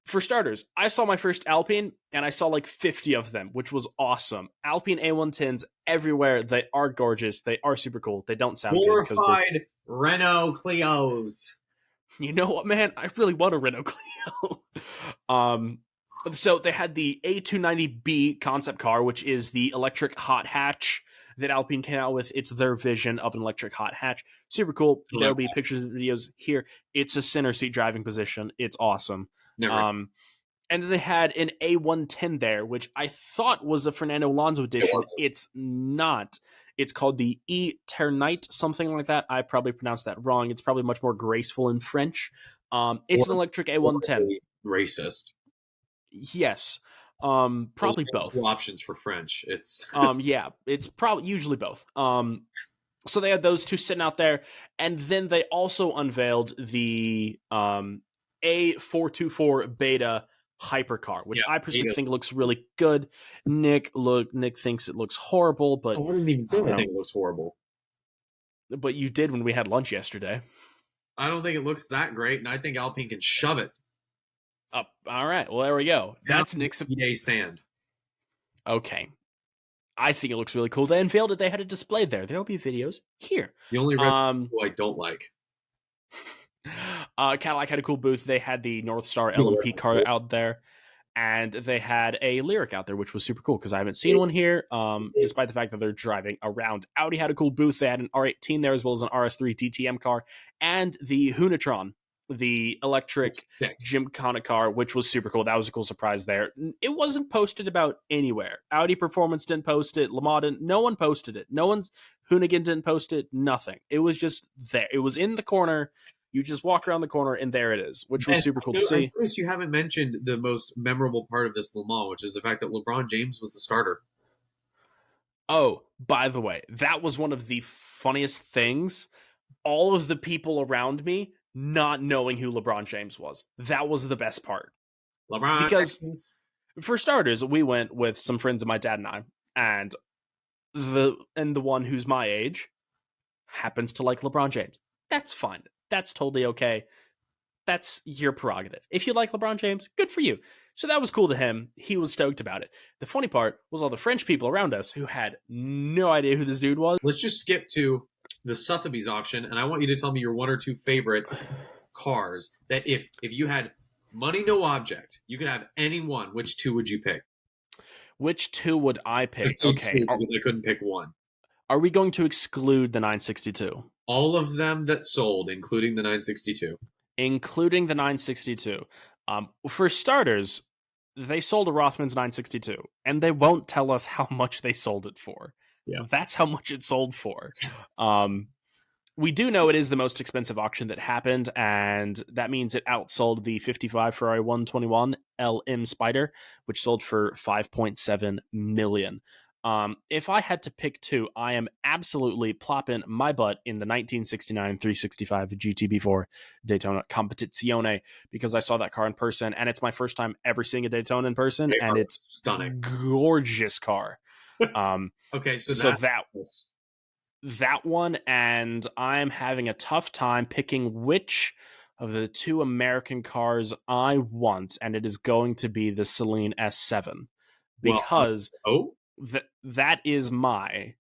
For starters, I saw my first Alpine, and I saw like 50 of them, which was awesome. Alpine A110s everywhere. They are gorgeous. They are super cool. They don't sound glorified Renault Clios. You know what, man? I really want a Renault Clio. So they had the A290B concept car, which is the electric hot hatch that Alpine came out with. It's their vision of an electric hot hatch. Super cool. There'll be pictures and videos here. It's a center seat driving position. It's awesome. And then they had an A110 there, which I thought was a Fernando Alonso edition. It's not. It's called the E-Ternite, something like that. I probably pronounced that wrong. It's probably much more graceful in French. It's an electric A110. Racist. Yes. Probably both. Two options for French. It's yeah, it's probably usually both. So they had those two sitting out there, and then they also unveiled the A424 Beta hypercar, which I personally think looks really good. Nick thinks it looks horrible, but I wouldn't even say I think it looks horrible. But you did when we had lunch yesterday. I don't think it looks that great, and I think Alpine can shove it. All right. Well, there we go. That's Nick's day sand. Okay. I think it looks really cool. They unveiled it. They had it displayed there. There'll be videos here. The only red I don't like. Cadillac had a cool booth. They had the North Star LMP car out there, and they had a Lyric out there, which was super cool because I haven't seen one here, despite the fact that they're driving around. Audi had a cool booth. They had an R18 there, as well as an RS3 DTM car, and the Hunatron, the electric Gymkhana car, which was super cool. That was a cool surprise there. It wasn't posted about anywhere. Audi Performance didn't post it. Lamar didn't. No one posted it. Hoonigan didn't post it. Nothing. It was just there. It was in the corner. You just walk around the corner, and there it is, which was super cool to see. Chris, you haven't mentioned the most memorable part of this Le Mans, which is the fact that LeBron James was the starter. Oh, by the way, that was one of the funniest things. All of the people around me not knowing who LeBron James was. That was the best part. Because, for starters, we went with some friends of my dad and I, and the one who's my age happens to like LeBron James. That's fine. That's totally okay. That's your prerogative. If you like LeBron James, good for you. So that was cool to him. He was stoked about it. The funny part was all the French people around us who had no idea who this dude was. Let's just skip to the Sotheby's auction, and I want you to tell me your one or two favorite cars that if you had money, no object, you could have any one. Which two would you pick? Which two would I I pick? say Okay. two because I couldn't pick one. Are we going to exclude the 962? All of them that sold, including the 962. Including the 962. For starters, they sold a Rothman's 962, and they won't tell us how much they sold it for. Yeah. That's how much it sold for. We do know it is the most expensive auction that happened, and that means it outsold the 55 Ferrari 121 LM Spider, which sold for $5.7 million. If I had to pick two, I am absolutely plopping my butt in the 1969 365 GTB4 Daytona Competizione because I saw that car in person, and it's my first time ever seeing a Daytona in person, and it's stunning, gorgeous car. Okay, so that one, and I'm having a tough time picking which of the two American cars I want, and it is going to be the Celine S7 because that is my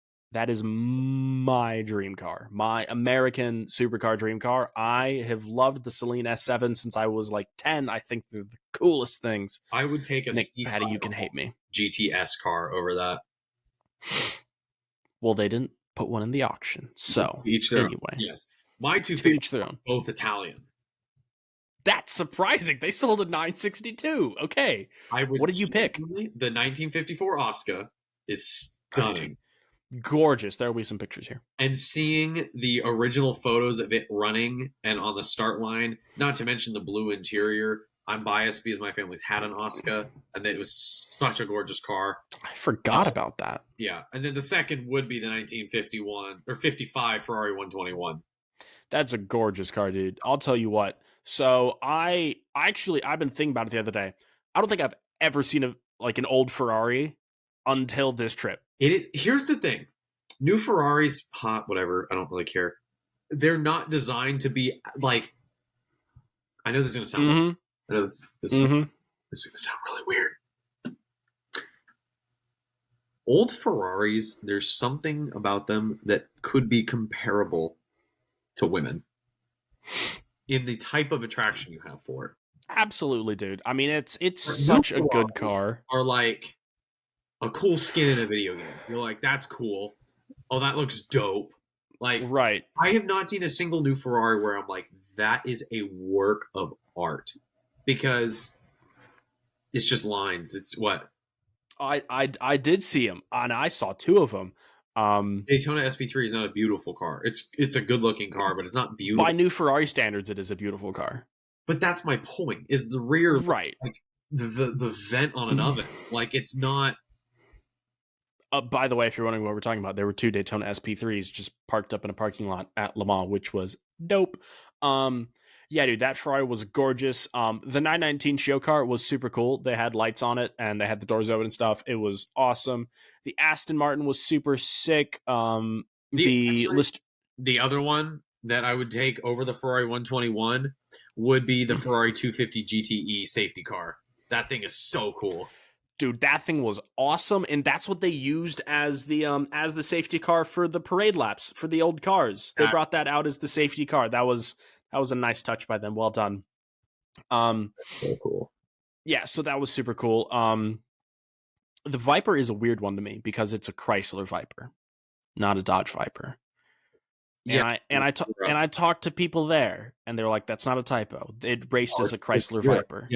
dream car, my American supercar dream car. I have loved the Celine S7 since I was like 10. I think they're the coolest things. I would take a Nick, Patty, you can hate me. GTS car over that. Well, they didn't put one in the auction, so anyway, yes, my two to each their own. Both Italian. That's surprising. They sold a 962. Okay, what did you pick? The 1954 Oscar is stunning, gorgeous. There will be some pictures here. And seeing the original photos of it running and on the start line, not to mention the blue interior. I'm biased because my family's had an Oscar, and it was such a gorgeous car. I forgot about that. Yeah, and then the second would be the 1951 or 55 Ferrari 121. That's a gorgeous car, dude. I'll tell you what. So I've been thinking about it the other day. I don't think I've ever seen an old Ferrari until this trip. It is. Here's the thing: new Ferraris, hot, whatever. I don't really care. They're not designed to be like. I know this is gonna sound. Mm-hmm. I know this is gonna sound really weird. Old Ferraris, there's something about them that could be comparable to women in the type of attraction you have for it. Absolutely, dude. I mean, it's such a good car. Are like a cool skin in a video game. You're like, that's cool. Oh, that looks dope. Like, right. I have not seen a single new Ferrari where I'm like, that is a work of art. Because it's just lines. It's what? I did see them, and I saw two of them. Daytona SP3 is not a beautiful car. It's a good looking car, but it's not beautiful. By new Ferrari standards, it is a beautiful car. But that's my point. Is the rear right? Like the vent on an oven? Like it's not. By the way, if you're wondering what we're talking about, there were two Daytona SP3s just parked up in a parking lot at Le Mans, which was dope. Yeah, dude, that Ferrari was gorgeous. The 919 show car was super cool. They had lights on it, and they had the doors open and stuff. It was awesome. The Aston Martin was super sick. The other one that I would take over the Ferrari 121 would be the Ferrari 250 GTE safety car. That thing is so cool. Dude, that thing was awesome, and that's what they used as the safety car for the parade laps for the old cars. They brought that out as the safety car. That was a nice touch by them. Well done. That's so cool. Yeah, so that was super cool. The Viper is a weird one to me because it's a Chrysler Viper, not a Dodge Viper. Yeah, and I talked to people there, and they were like, "That's not a typo. It raced as a Chrysler Viper."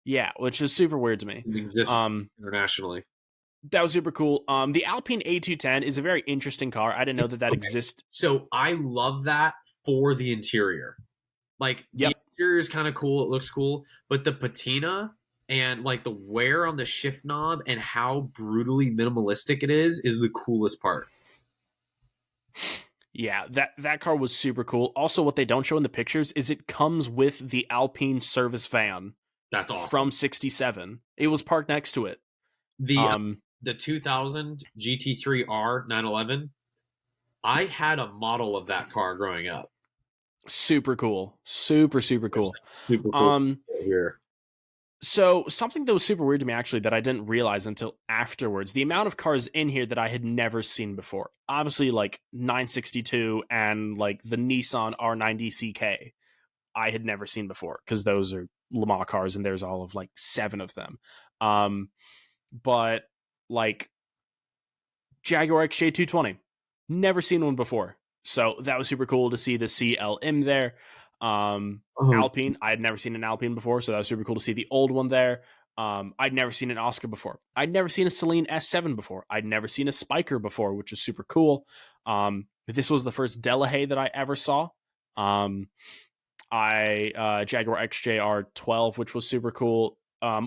Yeah, which is super weird to me. It exists internationally. That was super cool. The Alpine A210 is a very interesting car. I didn't know that exists. So I love that for the interior. Like, the interior is kind of cool. It looks cool. But the patina and, like, the wear on the shift knob and how brutally minimalistic it is the coolest part. Yeah, that car was super cool. Also, what they don't show in the pictures is it comes with the Alpine service van. That's awesome. From 67. It was parked next to it. The 2000 GT3R 911, I had a model of that car growing up. Super cool. Super cool. Super cool. Here. So something that was super weird to me, actually, that I didn't realize until afterwards, the amount of cars in here that I had never seen before. Obviously, like 962 and like the Nissan R90 CK, I had never seen before because those are Le Mans cars and there's all of like 7 of them. But like Jaguar XJ220, never seen one before. So that was super cool to see the CLM there. Alpine, I had never seen an Alpine before, so that was super cool to see the old one there. I'd never seen an Oscar before. I'd never seen a Celine S7 before. I'd never seen a Spiker before, which is super cool. This was the first Delahaye that I ever saw. Jaguar XJR12, which was super cool.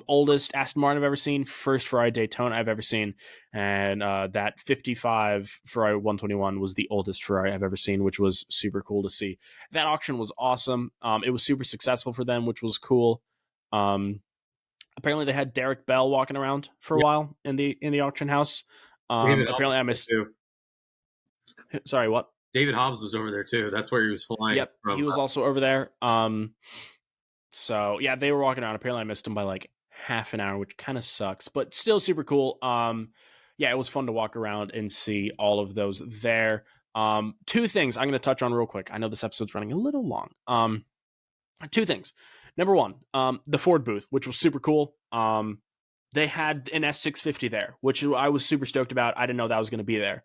Oldest Aston Martin I've ever seen, first Ferrari Daytona I've ever seen, and that 55 Ferrari 121 was the oldest Ferrari I've ever seen, which was super cool to see. That auction was awesome. It was super successful for them, which was cool. Apparently they had Derek Bell walking around for a while in the auction house. Apparently I missed. Sorry, what? David Hobbs was over there too. That's where he was flying. Yep, he was also over there. So yeah, they were walking around. Apparently I missed them by like half an hour, which kind of sucks, but still super cool. Yeah, it was fun to walk around and see all of those there. 2 things I'm going to touch on real quick. I know this episode's running a little long. 2 things. Number 1, the Ford booth, which was super cool. They had an S650 there, which I was super stoked about. I didn't know that was going to be there.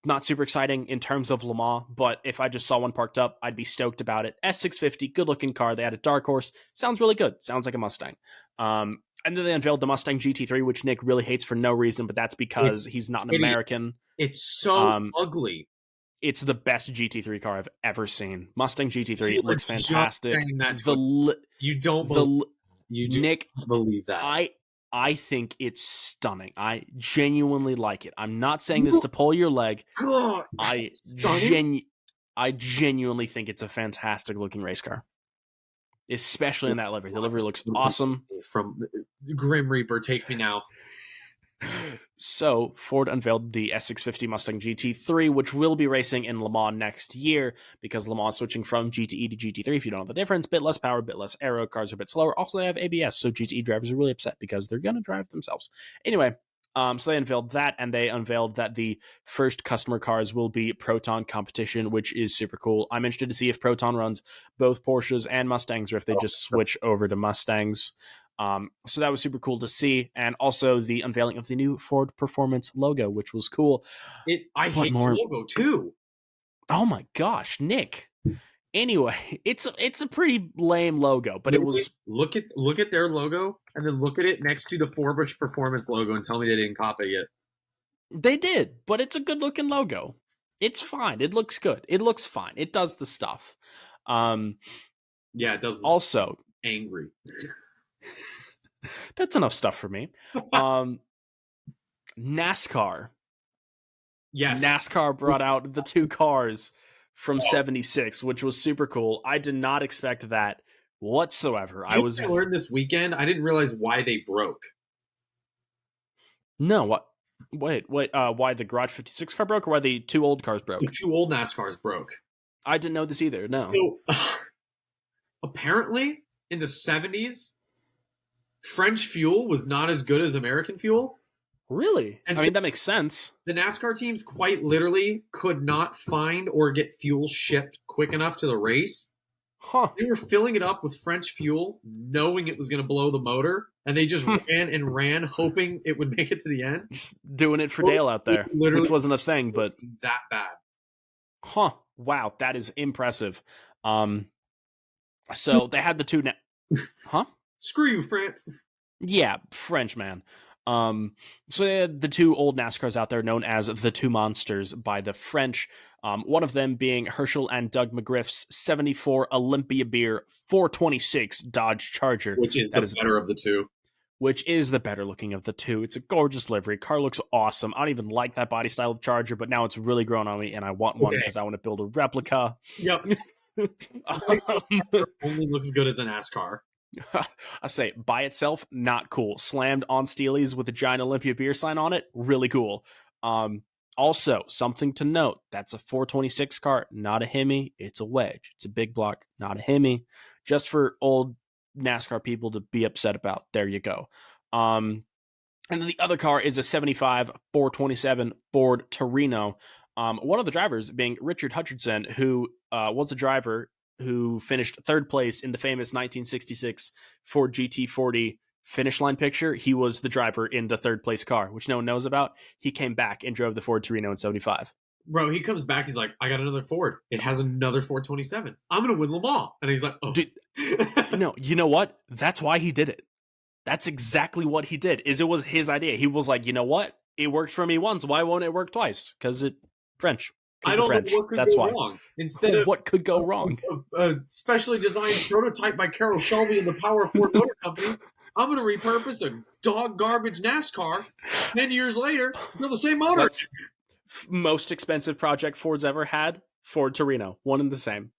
Not super exciting in terms of Le Mans, but if I just saw one parked up, I'd be stoked about it. S650, good looking car. They had a Dark Horse. Sounds really good. Sounds like a Mustang. And then they unveiled the Mustang GT3, which Nick really hates for no reason, but that's because he's not an American. It's so ugly. It's the best GT3 car I've ever seen. Mustang GT3, it looks fantastic. You don't believe that. I think it's stunning. I genuinely like it. I'm not saying this to pull your leg. God, I genuinely think it's a fantastic looking race car. Especially in that livery. The livery looks awesome. From Grim Reaper, take me now. So, Ford unveiled the S650 Mustang GT3, which will be racing in Le Mans next year, because Le Mans is switching from GTE to GT3, if you don't know the difference. Bit less power, bit less aero, cars are a bit slower. Also, they have ABS, so GTE drivers are really upset because they're going to drive themselves. Anyway, so they unveiled that, and they unveiled that the first customer cars will be Proton competition, which is super cool. I'm interested to see if Proton runs both Porsches and Mustangs, or if they just switch over to Mustangs. So that was super cool to see, and also the unveiling of the new Ford Performance logo, which was cool. I hate the logo too. Oh my gosh, Nick. Anyway, it's a pretty lame logo, but it was. Look at their logo, and then look at it next to the Ford Performance logo, and tell me they didn't copy it. They did, but it's a good looking logo. It's fine. It looks good. It looks fine. It does the stuff. Yeah, it does. Also, angry. That's enough stuff for me. NASCAR. Yes. NASCAR brought out the 2 cars from 76, which was super cool. I did not expect that whatsoever. I learned this weekend. I didn't realize why they broke. No, what? Wait. Why the Garage 56 car broke, or why the 2 old cars broke? The 2 old NASCARs broke. I didn't know this either. No. So, apparently, in the 70s, French fuel was not as good as American fuel. Really? And I mean, that makes sense. The NASCAR teams quite literally could not find or get fuel shipped quick enough to the race. Huh. They were filling it up with French fuel, knowing it was going to blow the motor, and they just ran, hoping it would make it to the end. Just doing it for Dale out there, which wasn't a thing, but that bad. Huh. Wow, that is impressive. So they had the 2 Huh? Screw you, France. Yeah, French man. So they had the 2 old NASCARs out there known as the 2 Monsters by the French. One of them being Herschel and Doug McGriff's 74 Olympia Beer 426 Dodge Charger. Which is the better of the 2. Which is the better looking of the 2. It's a gorgeous livery. Car looks awesome. I don't even like that body style of Charger, but now it's really grown on me, and I want one because I want to build a replica. Yep. Only looks good as a NASCAR. I say, by itself, not cool. Slammed on Steelies with a giant Olympia beer sign on it, really cool. Also, something to note, that's a 426 car, not a Hemi. It's a wedge. It's a big block, not a Hemi. Just for old NASCAR people to be upset about. There you go. And then the other car is a 75 427 Ford Torino. One of the drivers being Richard Hutchinson, who was a driver who finished third place in the famous 1966 Ford GT40 finish line picture. He was the driver in the third place car, which no one knows about. He came back and drove the Ford Torino in 75. Bro, he comes back. He's like, I got another Ford. It has another 427. I'm going to win Le Mans. And he's like, oh. Dude, you know what? That's why he did it. That's exactly what he did. It was his idea. He was like, you know what? It worked for me once. Why won't it work twice? Because it French. I don't know what could go wrong. Instead of what could go wrong? A specially designed prototype by Carroll Shelby and the Power Ford Motor Company, I'm going to repurpose a dog garbage NASCAR 10 years later for the same motor. Most expensive project Ford's ever had, Ford Torino. One and the same.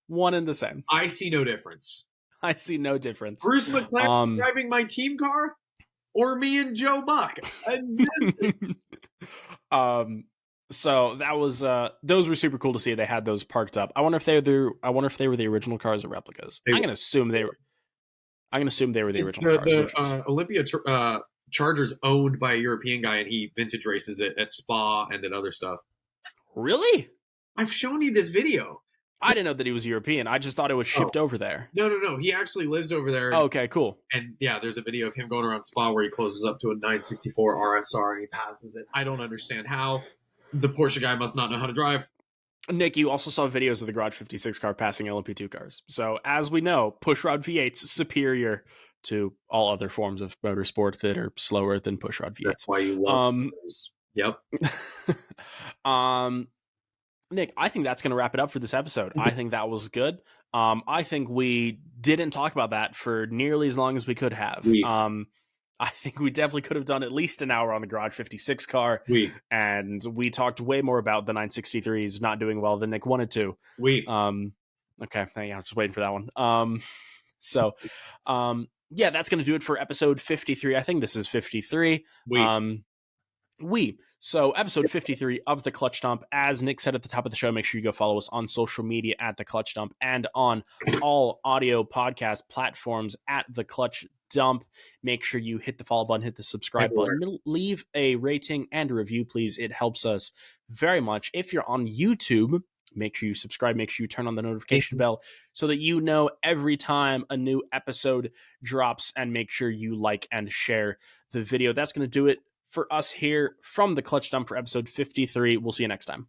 I see no difference. Bruce McLaren driving my team car, or me and Joe Buck. So that was those were super cool to see. They had those parked up. I wonder if they were the original cars or replicas. I'm gonna assume they were the original cars. The Olympia Charger's owned by a European guy, and he vintage races it at Spa and at other stuff. Really? I've shown you this video. I didn't know that he was European. I just thought it was shipped over there. No. He actually lives over there. Oh, okay, cool. And yeah, there's a video of him going around Spa where he closes up to a 964 RSR and he passes it. I don't understand how. The Porsche guy must not know how to drive. Nick, you also saw videos of the Garage 56 car passing LMP2 cars. So as we know, pushrod V8's superior to all other forms of motorsport that are slower than pushrod V8s. That's why you love those. Yep. Nick, I think that's going to wrap it up for this episode. I think that was good. I think we didn't talk about that for nearly as long as we could have. I think we definitely could have done at least an hour on the Garage 56 car. And we talked way more about the 963s not doing well than Nick wanted to. Okay, I'm just waiting for that one. Yeah, that's going to do it for episode 53. I think this is 53. So episode 53 of The Clutch Dump. As Nick said at the top of the show, make sure you go follow us on social media at The Clutch Dump and on all audio podcast platforms at The Clutch Dump. Make sure you hit the follow button, hit the subscribe button, leave a rating and a review, please. It helps us very much. If you're on YouTube, make sure you subscribe, make sure you turn on the notification bell so that you know every time a new episode drops, and make sure you like and share the video. That's going to do it for us here from The Clutch Dump for episode 53. We'll see you next time.